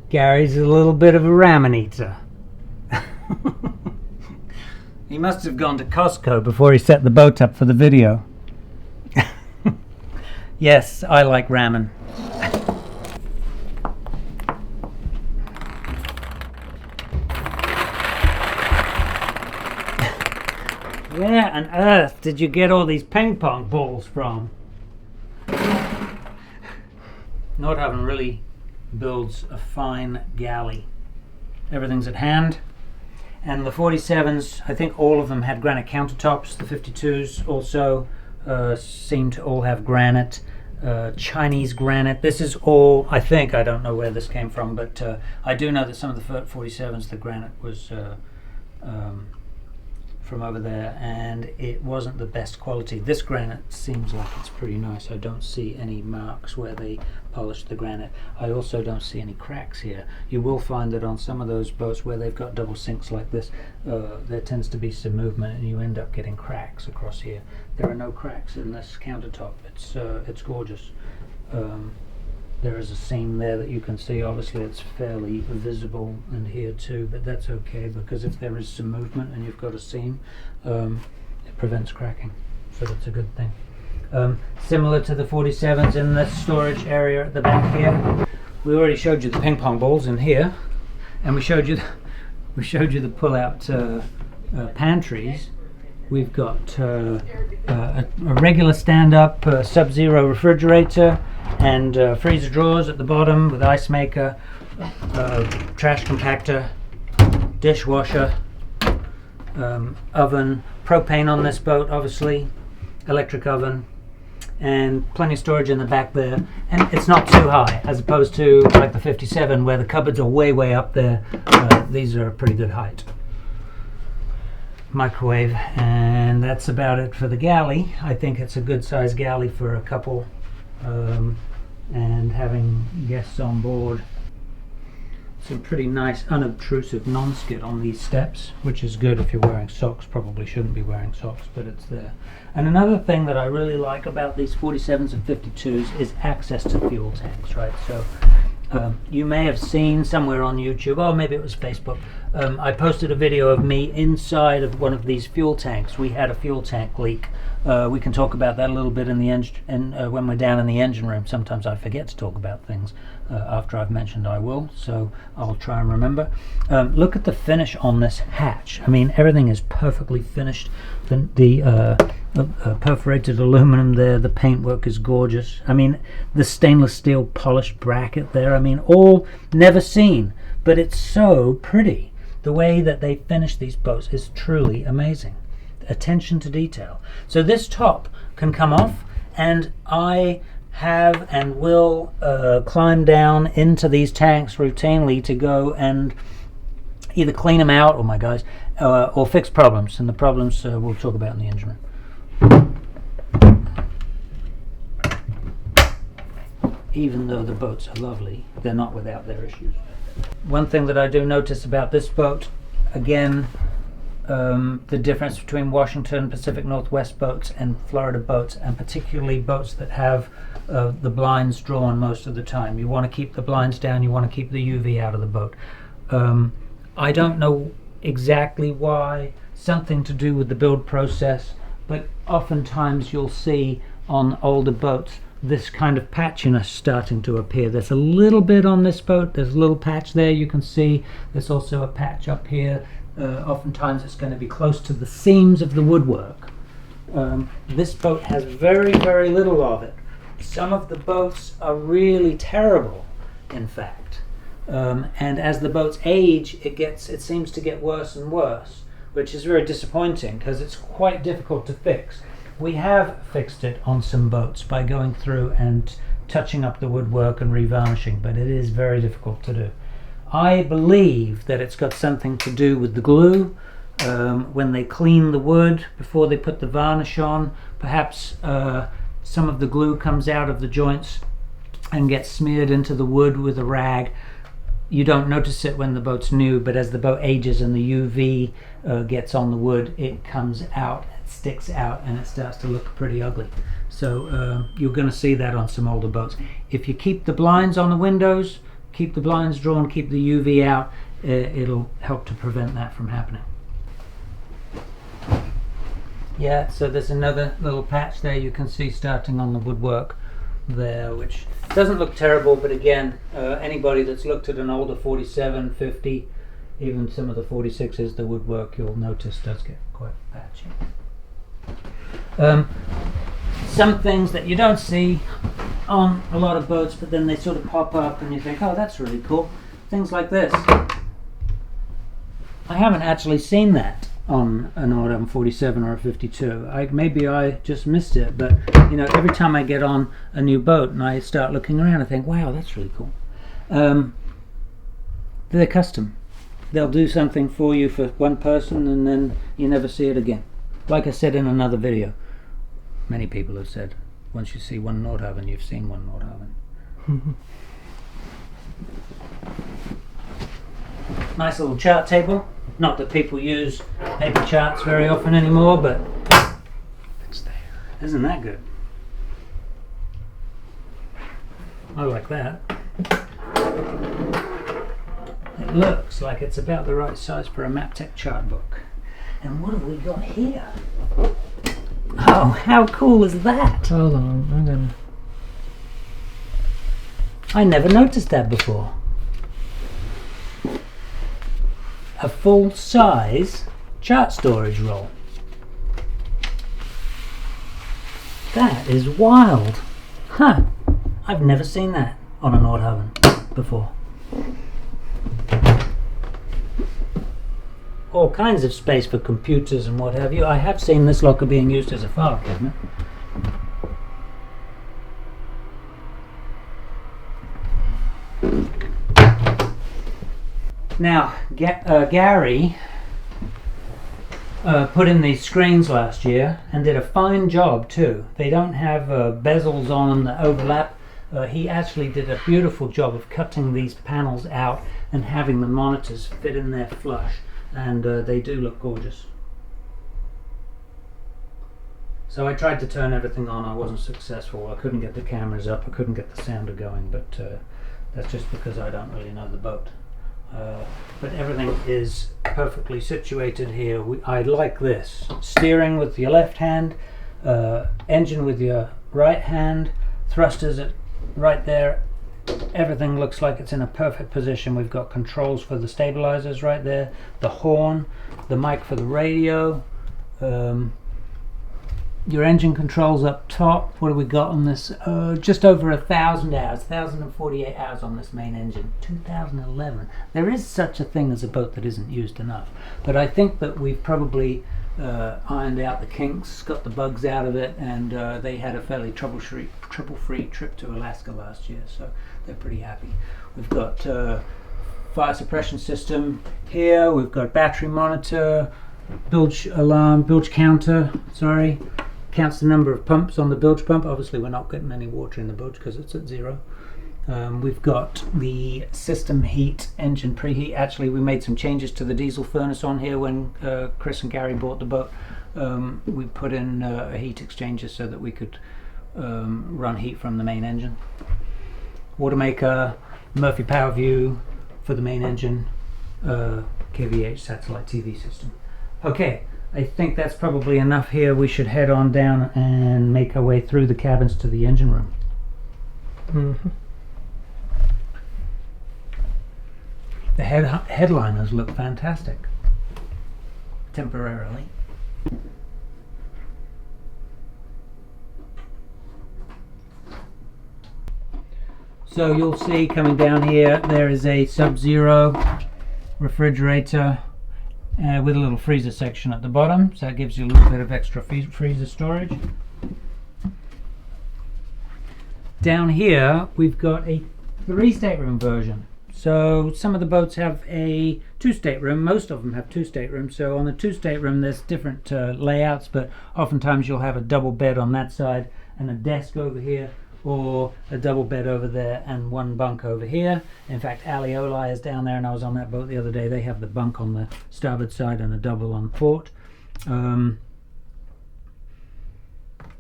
Gary's a little bit of a ramen eater. He must have gone to Costco before he set the boat up for the video. Yes, I like ramen. Where on earth did you get all these ping pong balls from? Nordhavn really builds a fine galley. Everything's at hand. And the 47s, I think all of them had granite countertops. The 52s also seem to all have granite, Chinese granite. This is all, I think, I don't know where this came from, but I do know that some of the 47s, the granite was from over there, and it wasn't the best quality. This granite seems like it's pretty nice. I don't see any marks where they polished the granite. I also don't see any cracks here. You will find that on some of those boats where they've got double sinks like this, there tends to be some movement, and you end up getting cracks across here. There are no cracks in this countertop. It's gorgeous. There is a seam there that you can see. Obviously it's fairly visible, and here too, but that's okay, because if there is some movement and you've got a seam, it prevents cracking, so that's a good thing. Similar to the 47s in the storage area at the back here. We already showed you the ping pong balls in here, and we showed you the pull-out pantries. We've got a regular stand-up sub-zero refrigerator, and freezer drawers at the bottom with ice maker, trash compactor, dishwasher, oven, propane on this boat obviously, electric oven, and plenty of storage in the back there. And it's not too high, as opposed to like the 57 where the cupboards are way up there. These are a pretty good height. Microwave, and that's about it for the galley. I think it's a good size galley for a couple, and having guests on board. Some pretty nice unobtrusive non-skid on these steps, which is good if you're wearing socks. Probably shouldn't be wearing socks, but it's there. And another thing that I really like about these 47s and 52s is access to fuel tanks, right? So you may have seen somewhere on YouTube, or maybe it was Facebook, I posted a video of me inside of one of these fuel tanks. We had a fuel tank leak. We can talk about that a little bit in the when we're down in the engine room. Sometimes I forget to talk about things after I've mentioned I will, so I'll try and remember. Look at the finish on this hatch. I mean, everything is perfectly finished. The perforated aluminum there, the paintwork is gorgeous. I mean, the stainless steel polished bracket there, I mean, all never seen, but it's so pretty. The way that they finish these boats is truly amazing. Attention to detail. So this top can come off, and I have and will climb down into these tanks routinely to go and either clean them out, or fix problems. And the problems we'll talk about in the engine room. Even though the boats are lovely, they're not without their issues. One thing that I do notice about this boat, again, the difference between Washington, Pacific Northwest boats and Florida boats, and particularly boats that have the blinds drawn most of the time. You want to keep the blinds down, you want to keep the UV out of the boat. I don't know exactly why, something to do with the build process, but oftentimes you'll see on older boats this kind of patchiness starting to appear. There's a little bit on this boat, there's a little patch there you can see, there's also a patch up here. Oftentimes it's going to be close to the seams of the woodwork. This boat has very, very little of it. Some of the boats are really terrible, in fact. And as the boats age, it seems to get worse and worse, which is very disappointing because it's quite difficult to fix. We have fixed it on some boats by going through and touching up the woodwork and revarnishing, but it is very difficult to do. I believe that it's got something to do with the glue. When they clean the wood before they put the varnish on, perhaps some of the glue comes out of the joints and gets smeared into the wood with a rag. You don't notice it when the boat's new, but as the boat ages and the UV gets on the wood, it comes out, it sticks out, and it starts to look pretty ugly. So you're going to see that on some older boats. If you keep the blinds on the windows, keep the blinds drawn, keep the UV out, it'll help to prevent that from happening. Yeah, so there's another little patch there you can see starting on the woodwork there, which doesn't look terrible, but again, anybody that's looked at an older 47, 50, even some of the 46s, the woodwork, you'll notice does get quite patchy. Some things that you don't see on a lot of boats, but then they sort of pop up and you think, oh, that's really cool. Things like this. I haven't actually seen that on an Nordhavn 47 or a 52. Maybe I just missed it, but you know, every time I get on a new boat and I start looking around, I think, wow, that's really cool. They're custom. They'll do something for you for one person and then you never see it again. Like I said in another video, many people have said, once you see one Nordhavn, you've seen one Nordhavn. Nice little chart table. Not that people use paper charts very often anymore, but it's there. Isn't that good? I like that. It looks like it's about the right size for a Yacht Tech chart book. And what have we got here? Oh, how cool is that? Hold on, I'm gonna... I never noticed that before. A full-size chart storage roll. That is wild. Huh. I've never seen that on a Nordhavn before. All kinds of space for computers and what have you. I have seen this locker being used as a file cabinet. Now, Gary put in these screens last year and did a fine job too. They don't have bezels on them that overlap. He actually did a beautiful job of cutting these panels out and having the monitors fit in there flush, and they do look gorgeous. So I tried to turn everything on. I wasn't successful. I couldn't get the cameras up, I couldn't get the sounder going, but that's just because I don't really know the boat. But everything is perfectly situated here. I like this. Steering with your left hand, engine with your right hand, thrusters right there. Everything looks like it's in a perfect position. We've got controls for the stabilizers right there, the horn, the mic for the radio, your engine controls up top. What have we got on this? Just over 1,000 hours, 1,048 hours on this main engine. 2011. There is such a thing as a boat that isn't used enough, but I think that we've probably ironed out the kinks, got the bugs out of it, and they had a fairly trouble-free trip to Alaska last year, so they're pretty happy. We've got fire suppression system here. We've got battery monitor, bilge alarm, bilge counter. Sorry. Counts the number of pumps on the bilge pump. Obviously we're not getting any water in the bilge because it's at 0. We've got the system heat, engine preheat. Actually, we made some changes to the diesel furnace on here when Chris and Gary bought the boat. We put in a heat exchanger so that we could run heat from the main engine. Water maker, Murphy Power View for the main engine, KVH satellite TV system. Okay, I think that's probably enough here. We should head on down and make our way through the cabins to the engine room. Mm-hmm. The headliners look fantastic, temporarily. So you'll see coming down here there is a Sub-Zero refrigerator with a little freezer section at the bottom, so that gives you a little bit of extra freezer storage. Down here we've got a 3-stateroom version. So some of the boats have a 2-stateroom, most of them have 2 staterooms. So on the 2-stateroom there's different layouts, but oftentimes you'll have a double bed on that side and a desk over here, or a double bed over there and one bunk over here. In fact, Alioli is down there, and I was on that boat the other day. They have the bunk on the starboard side and a double on port.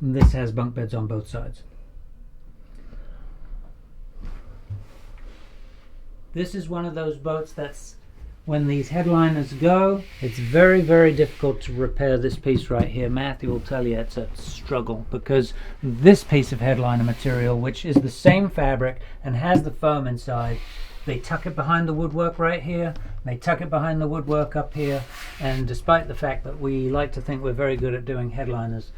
This has bunk beds on both sides. This is one of those boats that's, when these headliners go, it's very, very difficult to repair this piece right here. Matthew will tell you it's a struggle, because this piece of headliner material, which is the same fabric and has the foam inside, they tuck it behind the woodwork right here, they tuck it behind the woodwork up here, and despite the fact that we like to think we're very good at doing headliners,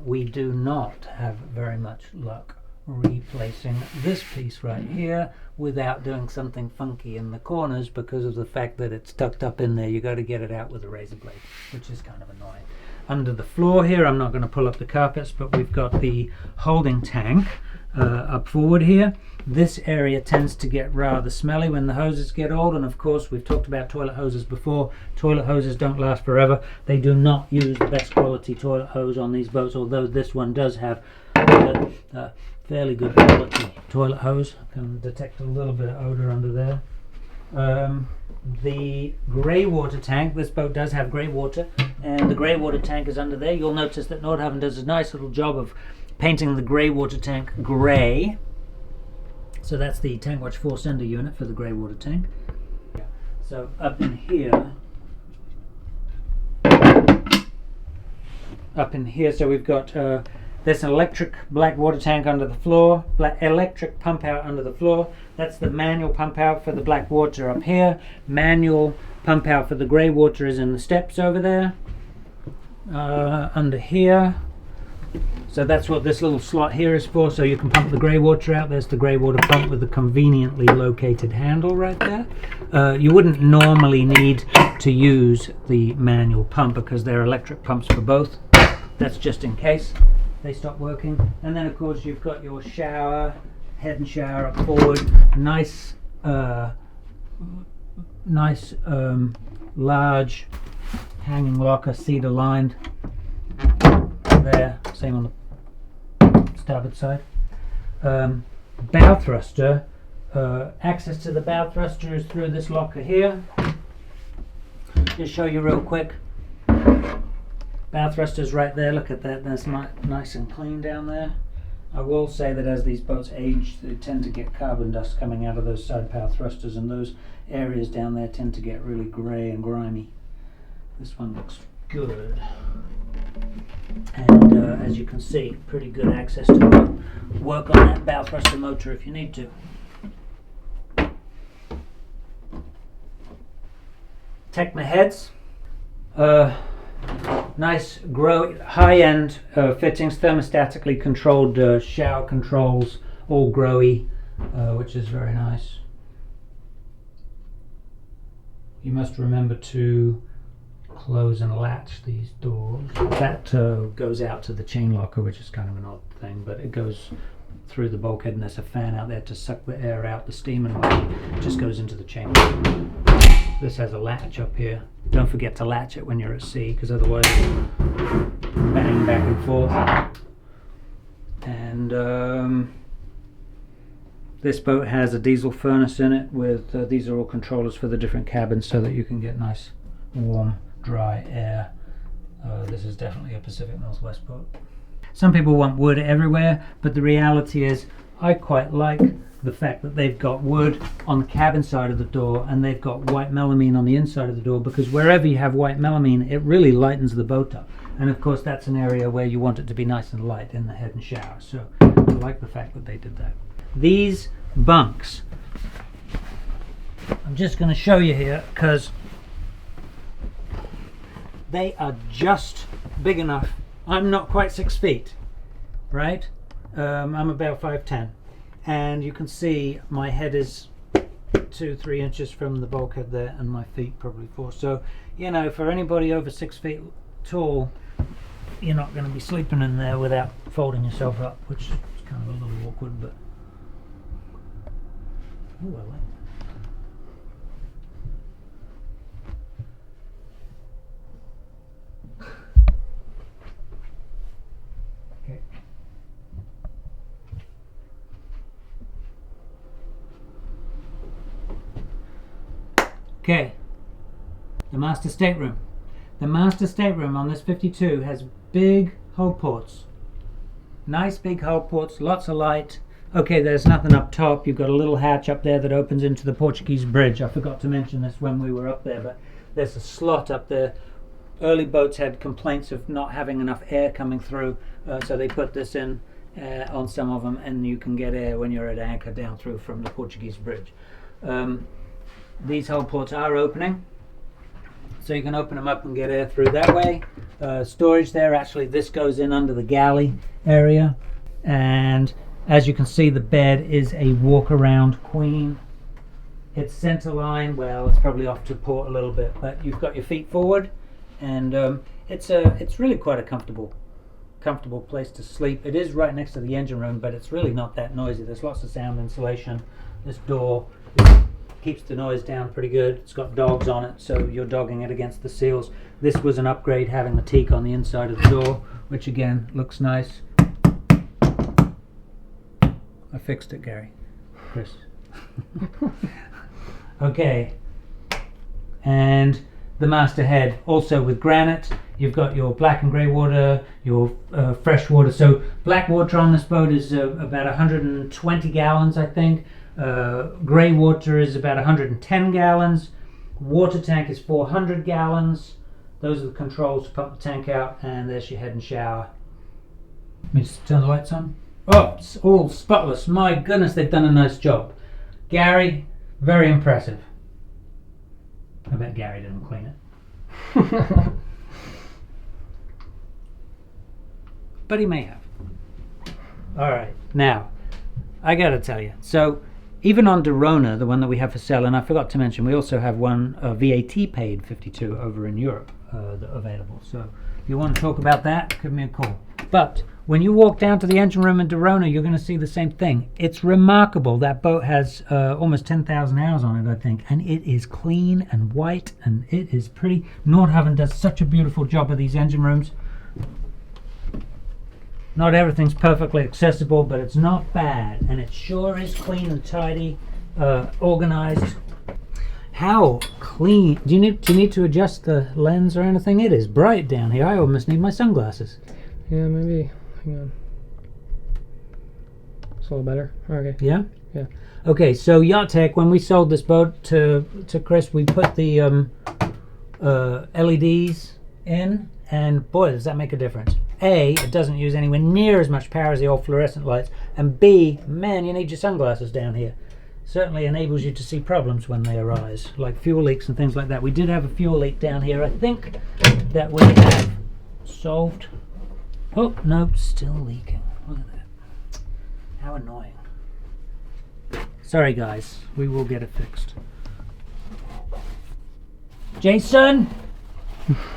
we do not have very much luck replacing this piece right here without doing something funky in the corners, because of the fact that it's tucked up in there. You got to get it out with a razor blade, which is kind of annoying. Under the floor here, I'm not going to pull up the carpets, but we've got the holding tank up forward here. This area tends to get rather smelly when the hoses get old, and of course we've talked about toilet hoses before. Toilet hoses don't last forever. They do not use the best quality toilet hose on these boats, although this one does have fairly good quality toilet hose. I can detect a little bit of odor under there. The grey water tank, this boat does have grey water, and the grey water tank is under there. You'll notice that Nordhavn does a nice little job of painting the grey water tank grey. So that's the Tank Watch 4-cylinder unit for the grey water tank. So up in here, so we've got there's an electric black water tank under the floor, electric pump out under the floor. That's the manual pump out for the black water up here. Manual pump out for the grey water is in the steps over there. Under here. So that's what this little slot here is for, so you can pump the grey water out. There's the grey water pump with the conveniently located handle right there. You wouldn't normally need to use the manual pump because they're electric pumps for both. That's just in case they stop working. And then of course you've got your shower, head and shower up forward. Nice large hanging locker, cedar lined there, same on the starboard side. Bow thruster, access to the bow thruster is through this locker here. Just show you real quick. Bow thruster's right there, look at that, that's nice and clean down there. I will say that as these boats age, they tend to get carbon dust coming out of those side bow thrusters, and those areas down there tend to get really grey and grimy. This one looks good. And as you can see, pretty good access to work on that bow thruster motor if you need to. Tecna heads. Nice high-end fittings, thermostatically controlled shower controls, all growy, which is very nice. You must remember to close and latch these doors. That goes out to the chain locker, which is kind of an odd thing, but it goes through the bulkhead, and there's a fan out there to suck the air out, the steam, and it just goes into the chain locker. This has a latch up here. Don't forget to latch it when you're at sea, because otherwise it'll bang back and forth. And This boat has a diesel furnace in it with these are all controllers for the different cabins so that you can get nice warm dry air. This is definitely a Pacific Northwest boat. Some people want wood everywhere, but the reality is I quite like the fact that they've got wood on the cabin side of the door and they've got white melamine on the inside of the door, because wherever you have white melamine it really lightens the boat up, and of course that's an area where you want it to be nice and light in the head and shower, so I like the fact that they did that. These bunks, I'm just going to show you here because they are just big enough. I'm not quite 6 feet, right? I'm about 5'10", and you can see my head is 2-3 inches from the bulkhead there, and my feet probably 4. So, you know, for anybody over 6 feet tall, you're not going to be sleeping in there without folding yourself up, which is kind of a little awkward, but ooh, I like that. Okay. Okay. The master stateroom. The master stateroom on this 52 has big hull ports. Nice big hull ports, lots of light. Okay, there's nothing up top. You've got a little hatch up there that opens into the Portuguese bridge. I forgot to mention this when we were up there, but there's a slot up there. Early boats had complaints of not having enough air coming through, so they put this in on some of them, and you can get air when you're at anchor down through from the Portuguese bridge. These hull ports are opening, so you can open them up and get air through that way. Storage there, actually this goes in under the galley area, and as you can see the bed is a walk-around queen. It's centerline, well it's probably off to port a little bit, but you've got your feet forward, and it's really quite a comfortable place to sleep. It is right next to the engine room, but it's really not that noisy. There's lots of sound insulation. This door keeps the noise down pretty good. It's got dogs on it, so you're dogging it against the seals. This was an upgrade, having the teak on the inside of the door, which again looks nice. I fixed it, Gary. Chris. Okay. And the master head, also with granite. You've got your black and grey water, your fresh water. So black water on this boat is about 120 gallons, I think. Grey water is about 110 gallons. Water tank is 400 gallons. Those are the controls to pump the tank out, and there's your head and shower. Let me just turn the lights on. Oh, it's all spotless. My goodness, they've done a nice job. Gary, very impressive. I bet Gary didn't clean it. But he may have. Alright, now, I gotta tell you. So, even on Dirona, the one that we have for sale, and I forgot to mention, we also have one VAT paid 52 over in Europe available. So, if you want to talk about that, give me a call. But when you walk down to the engine room in Dirona, you're going to see the same thing. It's remarkable. That boat has almost 10,000 hours on it, I think, and it is clean and white, and it is pretty. Nordhavn does such a beautiful job of these engine rooms. Not everything's perfectly accessible, but it's not bad, and it sure is clean and tidy, organized. How clean? Do you need to adjust the lens or anything? It is bright down here. I almost need my sunglasses. Yeah, maybe. Hang on. It's a little better. Okay. Yeah? Yeah. Okay, so Yacht Tech, when we sold this boat to Chris, we put the LEDs in, and boy, does that make a difference. A, it doesn't use anywhere near as much power as the old fluorescent lights, and B, man, you need your sunglasses down here. Certainly enables you to see problems when they arise, like fuel leaks and things like that. We did have a fuel leak down here, I think, that we have solved. Oh, no, still leaking. Look at that. How annoying. Sorry, guys. We will get it fixed. Jason!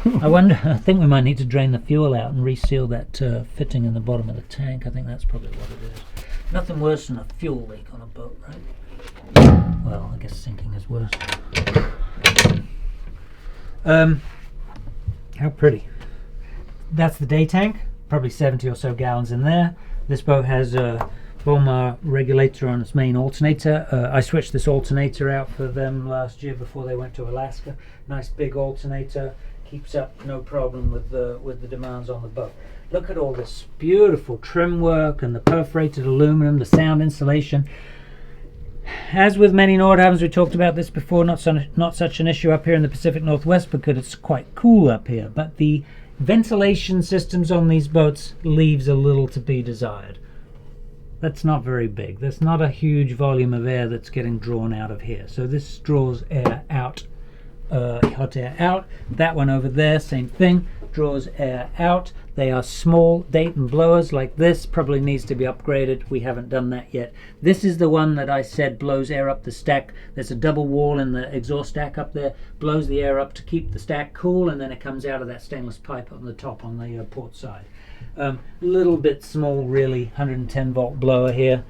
I think we might need to drain the fuel out and reseal that fitting in the bottom of the tank. I think that's probably what it is. Nothing worse than a fuel leak on a boat, right? Well, I guess sinking is worse. How pretty. That's the day tank. Probably 70 or so gallons in there. This boat has Baltimore regulator on its main alternator. I switched this alternator out for them last year before they went to Alaska. Nice big alternator, keeps up no problem with the demands on the boat. Look at all this beautiful trim work and the perforated aluminum, the sound insulation. As with many Nordhavns, we talked about this before, not such an issue up here in the Pacific Northwest because it's quite cool up here, but the ventilation systems on these boats leaves a little to be desired. That's not very big. There's not a huge volume of air that's getting drawn out of here. So this draws air out, hot air out. That one over there, same thing, draws air out. They are small Dayton blowers like this, probably needs to be upgraded. We haven't done that yet. This is the one that I said blows air up the stack. There's a double wall in the exhaust stack up there, blows the air up to keep the stack cool, and then it comes out of that stainless pipe on the top on the port side. Little bit small really, 110 volt blower here.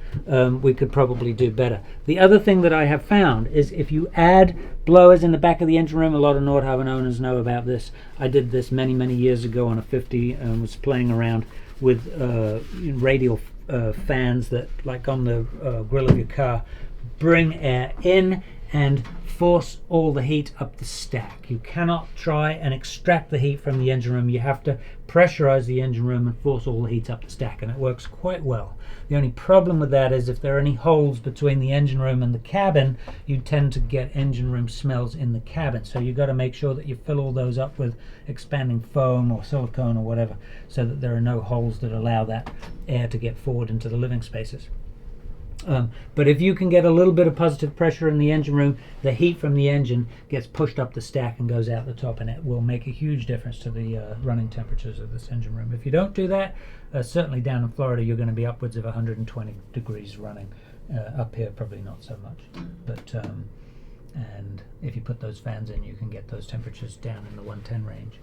We could probably do better. The other thing that I have found is if you add blowers in the back of the engine room, a lot of Nordhavn owners know about this. I did this many years ago on a 50 and was playing around with radial fans that, like on the grill of your car, bring air in and force all the heat up the stack. You cannot try and extract the heat from the engine room. You have to pressurize the engine room and force all the heat up the stack, and it works quite well. The only problem with that is if there are any holes between the engine room and the cabin, you tend to get engine room smells in the cabin. So you've got to make sure that you fill all those up with expanding foam or silicone or whatever, so that there are no holes that allow that air to get forward into the living spaces. But if you can get a little bit of positive pressure in the engine room, the heat from the engine gets pushed up the stack and goes out the top, and it will make a huge difference to the running temperatures of this engine room. If you don't do that, certainly down in Florida you're going to be upwards of 120 degrees running. Up here probably not so much, but and if you put those fans in, you can get those temperatures down in the 110 range.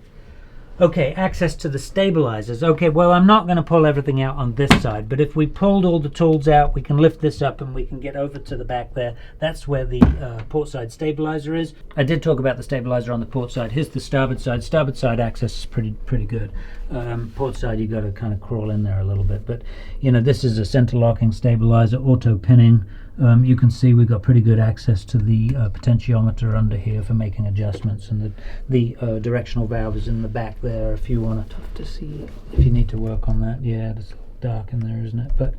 Okay, access to the stabilizers. Okay, well, I'm not going to pull everything out on this side, but if we pulled all the tools out, we can lift this up and we can get over to the back there. That's where the port side stabilizer is. I did talk about the stabilizer on the port side. Here's the starboard side. Starboard side access is pretty good. Port side, you got to kind of crawl in there a little bit, but you know, this is a center locking stabilizer, auto pinning. You can see we've got pretty good access to the potentiometer under here for making adjustments, and the directional valve is in the back there if you want to. Tough to see if you need to work on that. Yeah, it's dark in there, isn't it? But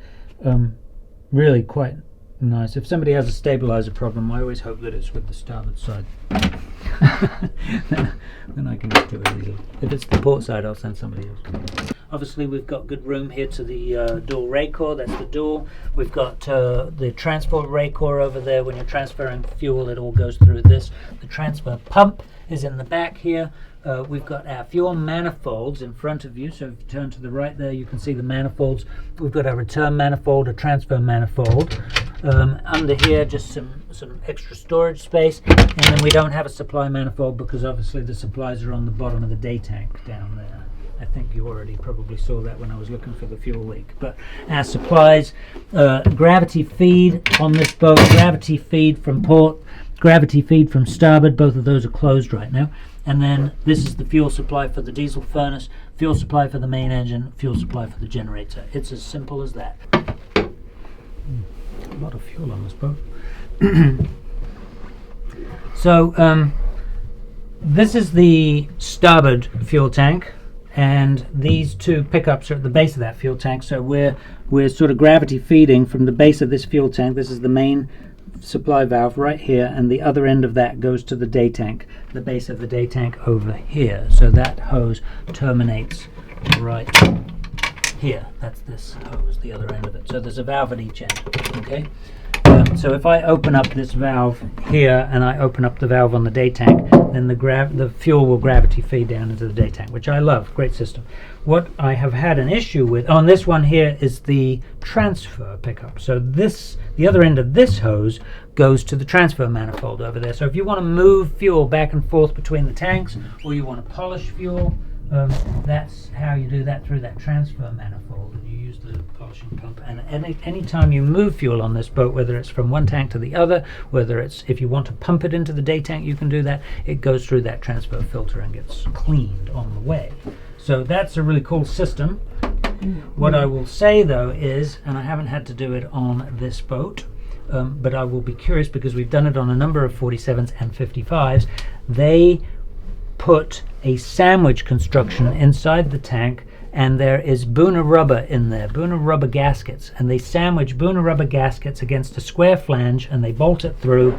really quite nice. If somebody has a stabilizer problem, I always hope that it's with the starboard side. Then I can just do it easily. If it's the port side, I'll send somebody else. Obviously we've got good room here to the dual raycore. That's the dual. We've got the transport raycore over there. When you're transferring fuel, it all goes through this. The transfer pump is in the back here. We've got our fuel manifolds in front of you, so if you turn to the right there, you can see the manifolds. We've got a return manifold, a transfer manifold. Under here, just some extra storage space, and then we don't have a supply manifold because obviously the supplies are on the bottom of the day tank down there. I think you already probably saw that when I was looking for the fuel leak. But our supplies, gravity feed on this boat, gravity feed from port, gravity feed from starboard, both of those are closed right now. And then this is the fuel supply for the diesel furnace, fuel supply for the main engine, fuel supply for the generator. It's as simple as that. A lot of fuel on this boat. So this is the starboard fuel tank, and these two pickups are at the base of that fuel tank. So we're sort of gravity feeding from the base of this fuel tank. This is the main supply valve right here, and the other end of that goes to the day tank, the base of the day tank over here. So that hose terminates right here. That's this hose, the other end of it. So there's a valve at each end. Okay. So if I open up this valve here and I open up the valve on the day tank, then the fuel will gravity feed down into the day tank, which I love. Great system. What I have had an issue with on this one here is the transfer pickup. So the other end of this hose goes to the transfer manifold over there. So if you want to move fuel back and forth between the tanks, or you want to polish fuel, that's how you do that, through that transfer manifold, and you use the polishing pump. And any time you move fuel on this boat, whether it's from one tank to the other, whether it's if you want to pump it into the day tank, you can do that. It goes through that transfer filter and gets cleaned on the way. So that's a really cool system. What I will say though is, and I haven't had to do it on this boat, but I will be curious because we've done it on a number of 47s and 55s. They put a sandwich construction inside the tank, and there is Boona rubber in there, Boona rubber gaskets, and they sandwich Boona rubber gaskets against a square flange and they bolt it through.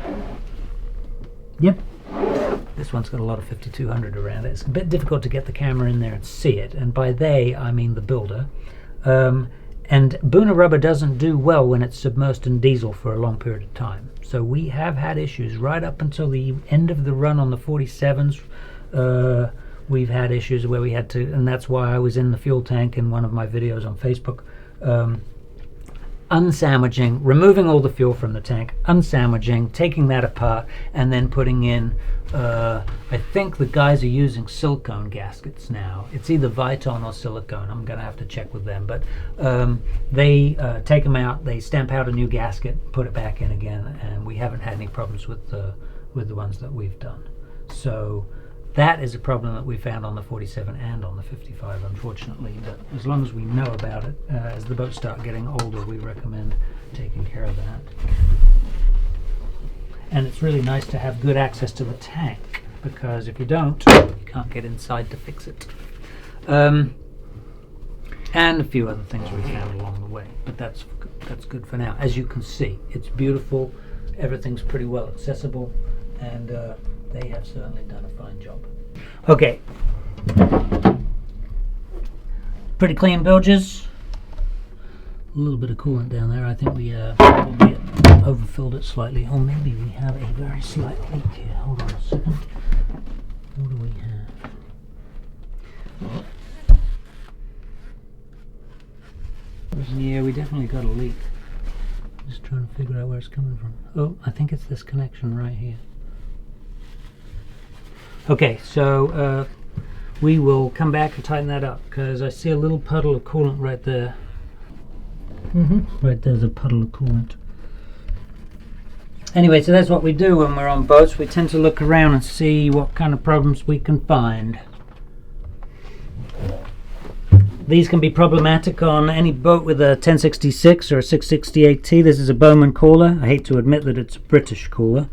Yep, this one's got a lot of 5200 around it. It's a bit difficult to get the camera in there and see it, and by they I mean the builder. And Boona rubber doesn't do well when it's submersed in diesel for a long period of time. So we have had issues right up until the end of the run on the 47s. We've had issues where we had to, and that's why I was in the fuel tank in one of my videos on Facebook, unsandwiching, removing all the fuel from the tank, unsandwiching, taking that apart, and then putting in, I think the guys are using silicone gaskets now. It's either Viton or silicone. I'm going to have to check with them. But they take them out, they stamp out a new gasket, put it back in again, and we haven't had any problems with the ones that we've done. So that is a problem that we found on the 47 and on the 55, unfortunately. But as long as we know about it, as the boats start getting older, we recommend taking care of that. And it's really nice to have good access to the tank, because if you don't, you can't get inside to fix it. And a few other things we found along the way, but that's good for now. As you can see, it's beautiful. Everything's pretty well accessible, and they have certainly done a fine job. Okay, pretty clean bilges. A little bit of coolant down there. I think we probably overfilled it slightly, or maybe we have a very slight leak here. Hold on a second. What do we have? Yeah, we definitely got a leak. Just trying to figure out where it's coming from. Oh, I think it's this connection right here. Okay, so we will come back and tighten that up, because I see a little puddle of coolant right there. Right there's a puddle of coolant. Anyway, so that's what we do when we're on boats. We tend to look around and see what kind of problems we can find. These can be problematic on any boat with a 1066 or a 668T. This is a Bowman cooler. I hate to admit that it's a British cooler.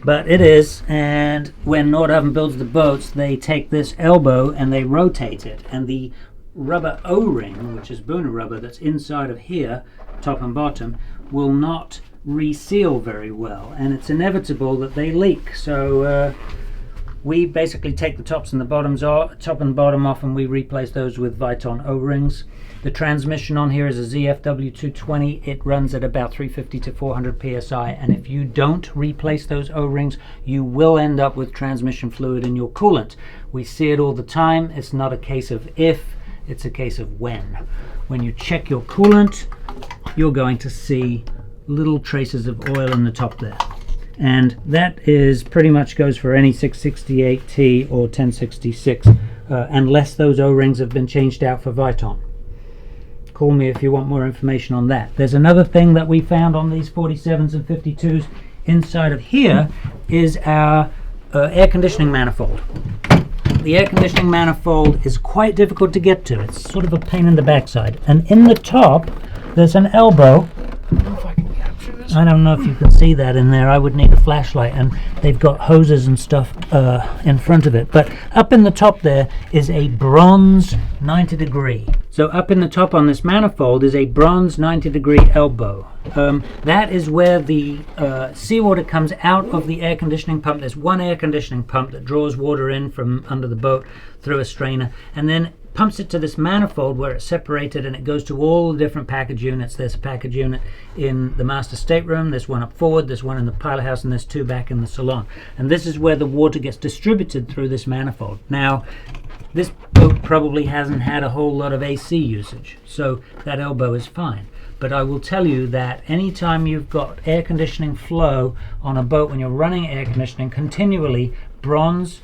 But it is, and when Nordhavn builds the boats, they take this elbow and they rotate it, and the rubber O-ring, which is Boona rubber that's inside of here, top and bottom, will not reseal very well, and it's inevitable that they leak. So we basically take the tops and the bottoms off, top and bottom off, and we replace those with Viton O-rings. The transmission on here is a ZFW 220. It runs at about 350 to 400 psi, and if you don't replace those O-rings, you will end up with transmission fluid in your coolant. We see it all the time. It's not a case of if, it's a case of when. When you check your coolant, you're going to see little traces of oil in the top there. And that is pretty much goes for any 668T or 1066, unless those O-rings have been changed out for Viton. Call me if you want more information on that. There's another thing that we found on these 47s and 52s. Inside of here is our air conditioning manifold. The air conditioning manifold is quite difficult to get to. It's sort of a pain in the backside. And in the top, there's an elbow. I don't know if I can capture this. I don't know if you can see that in there. I would need a flashlight, and they've got hoses and stuff in front of it. But up in the top there is a bronze 90 degree. So up in the top on this manifold is a bronze 90 degree elbow. That is where the seawater comes out of the air conditioning pump. There's one air conditioning pump that draws water in from under the boat through a strainer, and then pumps it to this manifold where it's separated, and it goes to all the different package units. There's a package unit in the master stateroom, there's one up forward, there's one in the pilot house, and there's two back in the salon. And this is where the water gets distributed through this manifold. Now, this boat probably hasn't had a whole lot of AC usage, so that elbow is fine. But I will tell you that anytime you've got air conditioning flow on a boat, when you're running air conditioning continually, bronze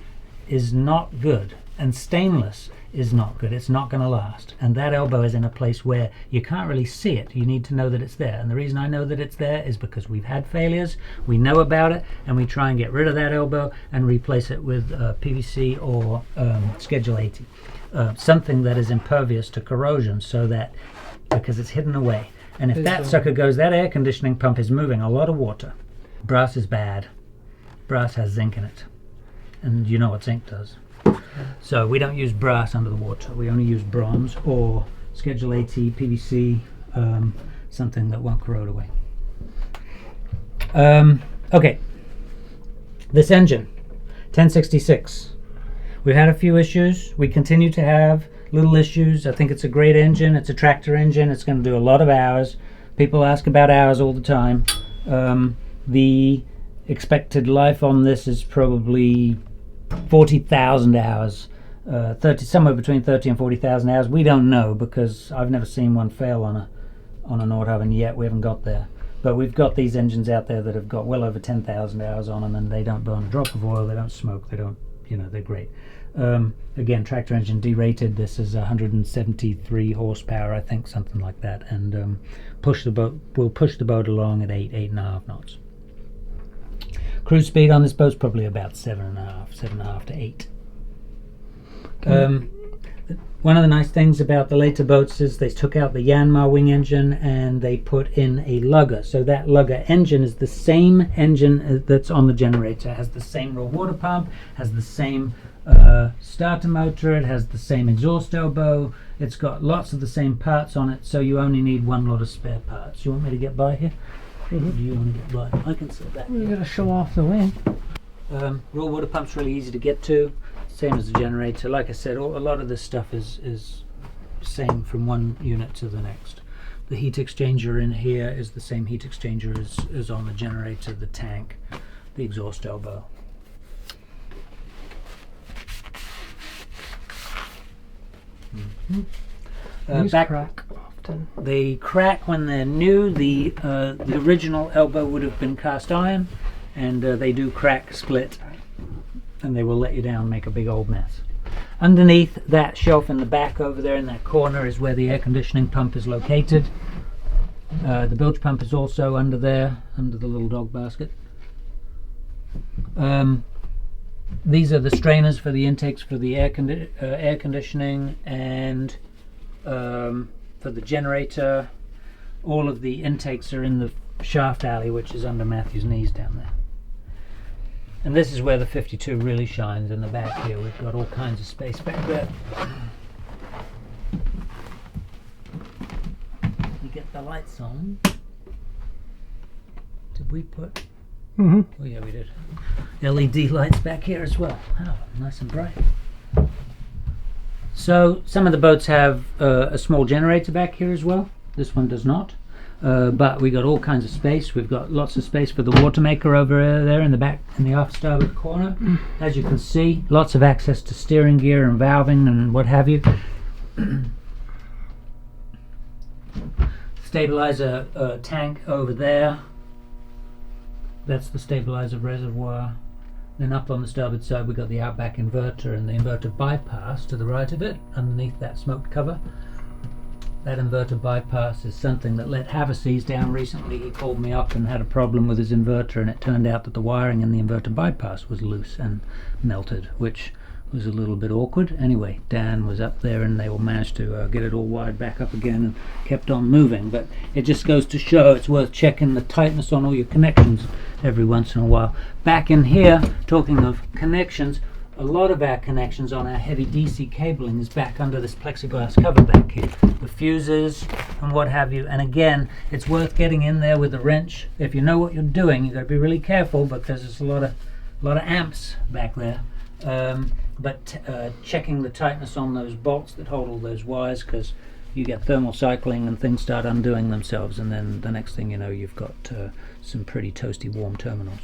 is not good, and stainless is not good. It's not going to last. And that elbow is in a place where you can't really see it. You need to know that it's there. And the reason I know that it's there is because we've had failures, we know about it, and we try and get rid of that elbow and replace it with PVC or Schedule 80. Something that is impervious to corrosion, so that, because it's hidden away. And if that sucker goes, that air conditioning pump is moving a lot of water. Brass is bad. Brass has zinc in it. And you know what zinc does. So we don't use brass under the water. We only use bronze or Schedule 80, PVC, something that won't corrode away. Okay. This engine, 1066. We've had a few issues. We continue to have little issues. I think it's a great engine. It's a tractor engine. It's going to do a lot of hours. People ask about hours all the time. The expected life on this is probably 40,000 hours, somewhere between 30 and 40,000 hours. We don't know, because I've never seen one fail on a Nordhavn yet. We haven't got there, but we've got these engines out there that have got well over 10,000 hours on them, and they don't burn a drop of oil, they don't smoke, they don't, they're great. Again, tractor engine derated. This is 173 horsepower, I think, something like that, and we'll push the boat along at 8.5 knots. Cruise speed on this boat's probably about 7.5 to 8. One of the nice things about the later boats is they took out the Yanmar wing engine and they put in a lugger. So that lugger engine is the same engine that's on the generator. It has the same raw water pump, has the same starter motor, it has the same exhaust elbow. It's got lots of the same parts on it, so you only need one lot of spare parts. You want me to get by here? Mm-hmm. Or do you want to get by? I can sit back. We've got to show off the wing. Raw water pump's really easy to get to, same as the generator. Like I said, a lot of this stuff is same from one unit to the next. The heat exchanger in here is the same heat exchanger as on the generator, the tank, the exhaust elbow. These crack often. They crack when they're new. The original elbow would have been cast iron, and they do crack, split, and they will let you down, make a big old mess. Underneath that shelf in the back over there in that corner is where the air conditioning pump is located. The bilge pump is also under there, under the little dog basket. These are the strainers for the intakes for the air conditioning and for the generator. All of the intakes are in the shaft alley, which is under Matthew's knees down there. And this is where the 52 really shines in the back here. We've got all kinds of space back there. You get the lights on. Did we put... Mm-hmm. Oh yeah, we did. LED lights back here as well. Oh, nice and bright. So some of the boats have a small generator back here as well. This one does not. But we got all kinds of space. We've got lots of space for the water maker over there in the back, in the aft starboard corner. As you can see, lots of access to steering gear and valving and what have you. Stabilizer tank over there. That's the stabilizer reservoir. Then up on the starboard side we've got the outback inverter and the inverter bypass to the right of it, underneath that smoked cover. That inverter bypass is something that let Haver down recently. He called me up and had a problem with his inverter, and it turned out that the wiring in the inverter bypass was loose and melted, which was a little bit awkward. Anyway, Dan was up there and they all managed to get it all wired back up again and kept on moving. But it just goes to show it's worth checking the tightness on all your connections every once in a while. Back in here, talking of connections, a lot of our connections on our heavy DC cabling is back under this plexiglass cover back here. The fuses and what have you. And again, it's worth getting in there with a wrench. If you know what you're doing, you've got to be really careful because there's a lot of amps back there. But checking the tightness on those bolts that hold all those wires, because you get thermal cycling and things start undoing themselves, and then the next thing you know you've got some pretty toasty warm terminals.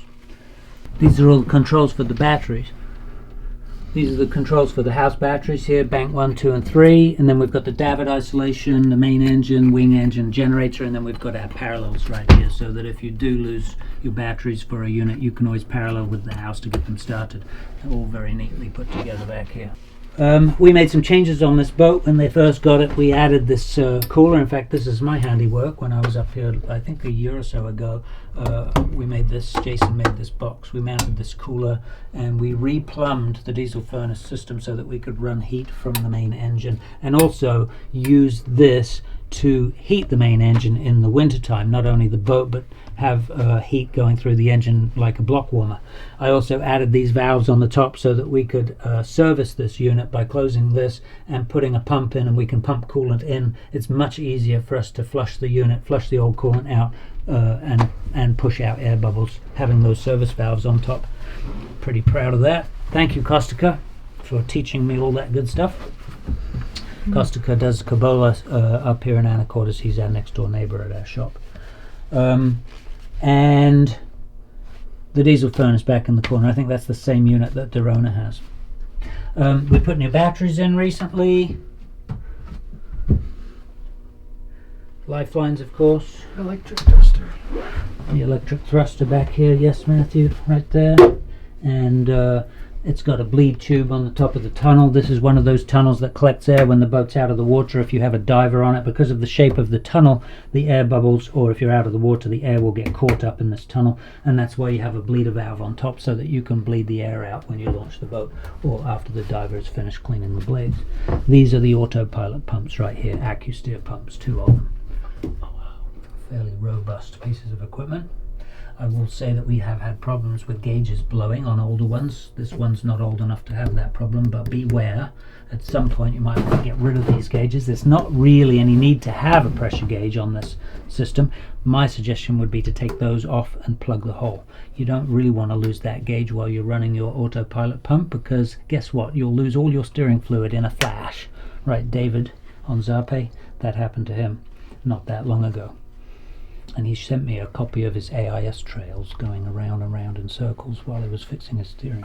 These are all the controls for the batteries. These are the controls for the house batteries here, bank 1, 2 and 3, and then we've got the davit isolation, the main engine, wing engine, generator, and then we've got our parallels right here, so that if you do lose your batteries for a unit, you can always parallel with the house to get them started. They're all very neatly put together back here. We made some changes on this boat when they first got it. We added this cooler. In fact, this is my handiwork. When I was up here, I think a year or so ago, we made this. Jason made this box. We mounted this cooler and we replumbed the diesel furnace system so that we could run heat from the main engine, and also use this to heat the main engine in the wintertime. Not only the boat, but have heat going through the engine like a block warmer. I also added these valves on the top so that we could service this unit by closing this and putting a pump in, and we can pump coolant in. It's much easier for us to flush the unit, flush the old coolant out, and push out air bubbles, having those service valves on top. Pretty proud of that. Thank you, Kostica, for teaching me all that good stuff. Kostica does Kabola up here in Anacortes. He's our next door neighbor at our shop. And the diesel furnace back in the corner. I think that's the same unit that Dirona has. We put new batteries in recently. Lifelines, of course. Electric thruster. The electric thruster back here. Yes, Matthew, right there. And it's got a bleed tube on the top of the tunnel. This is one of those tunnels that collects air when the boat's out of the water. If you have a diver on it, because of the shape of the tunnel, the air bubbles, or if you're out of the water, the air will get caught up in this tunnel, and that's why you have a bleeder valve on top, so that you can bleed the air out when you launch the boat or after the diver has finished cleaning the blades. These are the autopilot pumps right here, AccuSteer pumps, 2 of them. Fairly robust pieces of equipment. I will say that we have had problems with gauges blowing on older ones. This one's not old enough to have that problem, but beware. At some point you might want to get rid of these gauges. There's not really any need to have a pressure gauge on this system. My suggestion would be to take those off and plug the hole. You don't really want to lose that gauge while you're running your autopilot pump, because guess what? You'll lose all your steering fluid in a flash. Right, David on Zape, that happened to him not that long ago. And he sent me a copy of his AIS trails going around and round in circles while he was fixing his steering.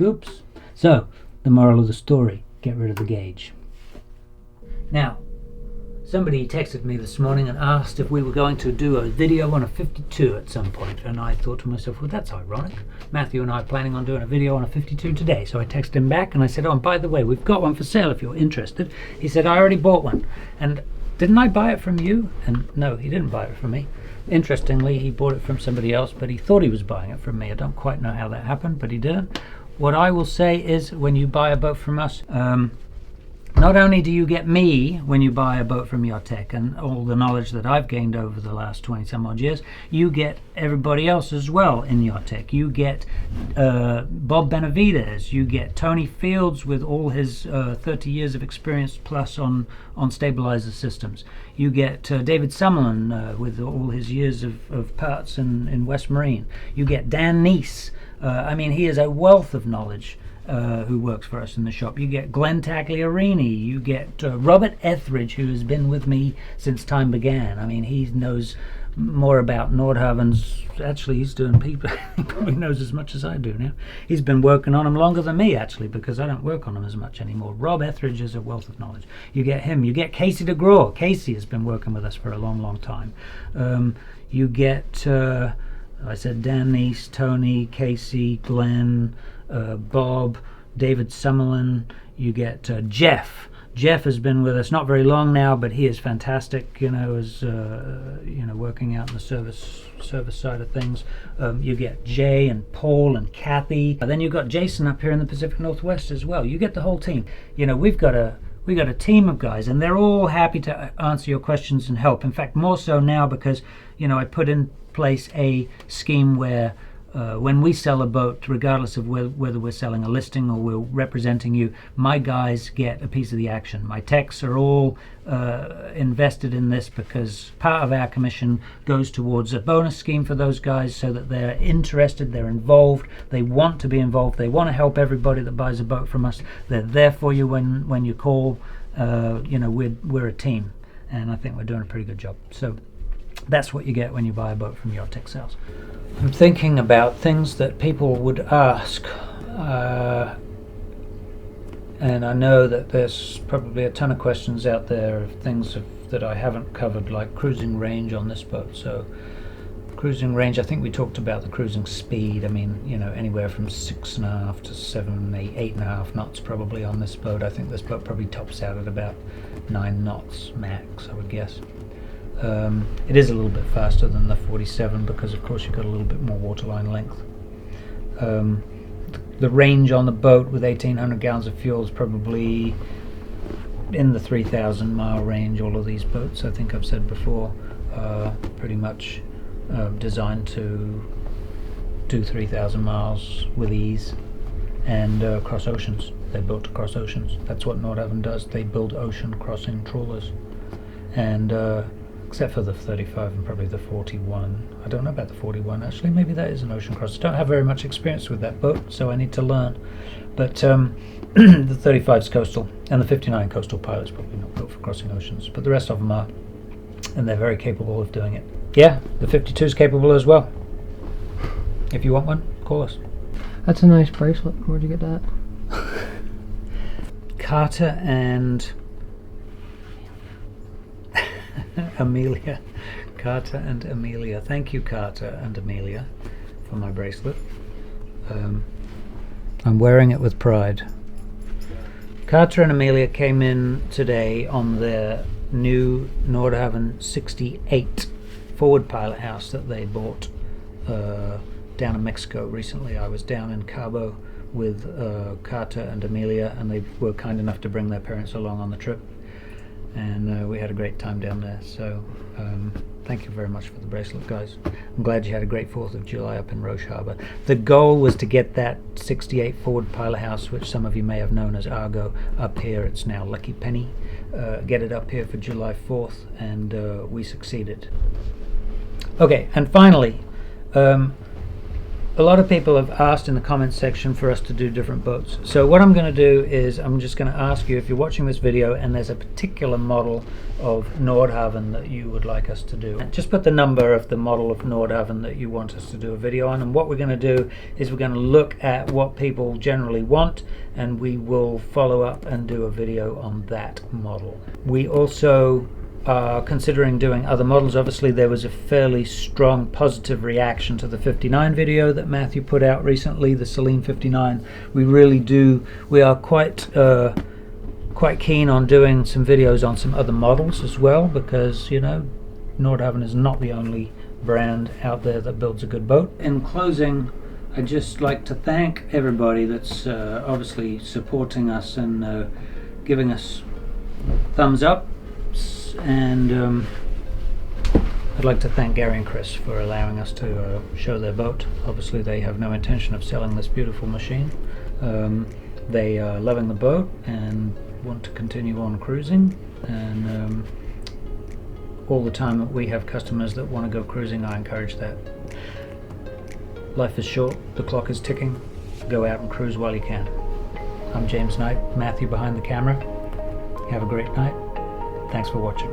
Oops. So, the moral of the story, get rid of the gauge. Now, somebody texted me this morning and asked if we were going to do a video on a 52 at some point, and I thought to myself, well, that's ironic. Matthew and I are planning on doing a video on a 52 today, so I texted him back and I said, oh, and by the way, we've got one for sale if you're interested. He said, I already bought one. And didn't I buy it from you? And no, he didn't buy it from me. Interestingly, he bought it from somebody else, but he thought he was buying it from me. I don't quite know how that happened, but he didn't. What I will say is, when you buy a boat from us, not only do you get me when you buy a boat from Yacht Tech and all the knowledge that I've gained over the last 20 some odd years, you get everybody else as well in Yacht Tech. You get Bob Benavides, you get Tony Fields with all his 30 years of experience plus on stabilizer systems. You get David Summerlin with all his years of parts in West Marine. You get Dan Neese. I mean, he is a wealth of knowledge. Who works for us in the shop. You get Glenn Tagliarini, you get Robert Etheridge, who has been with me since time began. I mean, he knows more about Nordhavn's. Actually, he's doing people. He probably knows as much as I do now. He's been working on them longer than me, actually, because I don't work on them as much anymore. Rob Etheridge is a wealth of knowledge. You get him. You get Casey DeGraw. Casey has been working with us for a long, long time. You get, I said, Dan Neese, Tony, Casey, Glenn, Bob, David Summerlin. You get Jeff. Jeff has been with us not very long now, but he is fantastic. You know, as working out in the service side of things. You get Jay and Paul and Kathy. Then you've got Jason up here in the Pacific Northwest as well. You get the whole team. You know, we've got a team of guys, and they're all happy to answer your questions and help. In fact, more so now because, you know, I put in place a scheme where when we sell a boat, regardless of whether we're selling a listing or we're representing you, my guys get a piece of the action. My techs are all invested in this because part of our commission goes towards a bonus scheme for those guys so that they're interested, they're involved, they want to be involved, they want to help everybody that buys a boat from us. They're there for you when you call. You know, we're a team, and I think we're doing a pretty good job. So that's what you get when you buy a boat from Yacht Tech Sales. I'm thinking about things that people would ask, and I know that there's probably a ton of questions out there of things that I haven't covered, like cruising range on this boat. So Cruising range, I think we talked about the cruising speed. I mean, you know, anywhere from 6.5 to 7, 8, 8.5 knots probably on this boat. I think this boat probably tops out at about 9 knots max, I would guess. It is a little bit faster than the 47 because, of course, you've got a little bit more waterline length. The range on the boat with 1,800 gallons of fuel is probably in the 3,000 mile range. All of these boats, I think I've said before, pretty much designed to do 3,000 miles with ease and cross oceans. They're built to cross oceans. That's what Nordhavn does. They build ocean crossing trawlers, and except for the 35 and probably the 41. I don't know about the 41 actually. Maybe that is an ocean crosser. Don't have very much experience with that boat, so I need to learn. But the 35's coastal, and the 59 coastal pilot's probably not built for crossing oceans, but the rest of them are, and they're very capable of doing it. Yeah, the 52's capable as well. If you want one, call us. That's a nice bracelet. Where'd you get that? Carter and Amelia. Carter and Amelia. Thank you, Carter and Amelia, for my bracelet. I'm wearing it with pride. Carter and Amelia came in today on their new Nordhavn 68 forward pilot house that they bought down in Mexico recently. I was down in Cabo with Carter and Amelia, and they were kind enough to bring their parents along on the trip, and we had a great time down there. So thank you very much for the bracelet, guys. I'm glad you had a great 4th of July up in Roche Harbor. The goal was to get that 68 forward pilot house, which some of you may have known as Argo, up here. It's now Lucky Penny. Get it up here for July 4th, and we succeeded. Okay, and finally, a lot of people have asked in the comments section for us to do different boats. So what I'm going to do is I'm just going to ask you, if you're watching this video and there's a particular model of Nordhavn that you would like us to do, just put the number of the model of Nordhavn that you want us to do a video on, and what we're going to do is we're going to look at what people generally want, and we will follow up and do a video on that model. We also are considering doing other models. Obviously there was a fairly strong positive reaction to the 59 video that Matthew put out recently, the Celine 59. We are quite keen on doing some videos on some other models as well, because, you know, Nordhavn is not the only brand out there that builds a good boat. In closing, I'd just like to thank everybody that's obviously supporting us and giving us thumbs up. And I'd like to thank Gary and Chris for allowing us to show their boat. Obviously they have no intention of selling this beautiful machine. They are loving the boat and want to continue on cruising, and all the time that we have customers that want to go cruising, I encourage that. Life is short, the clock is ticking. Go out and cruise while you can. I'm James Knight, Matthew behind the camera. Have a great night. Thanks for watching.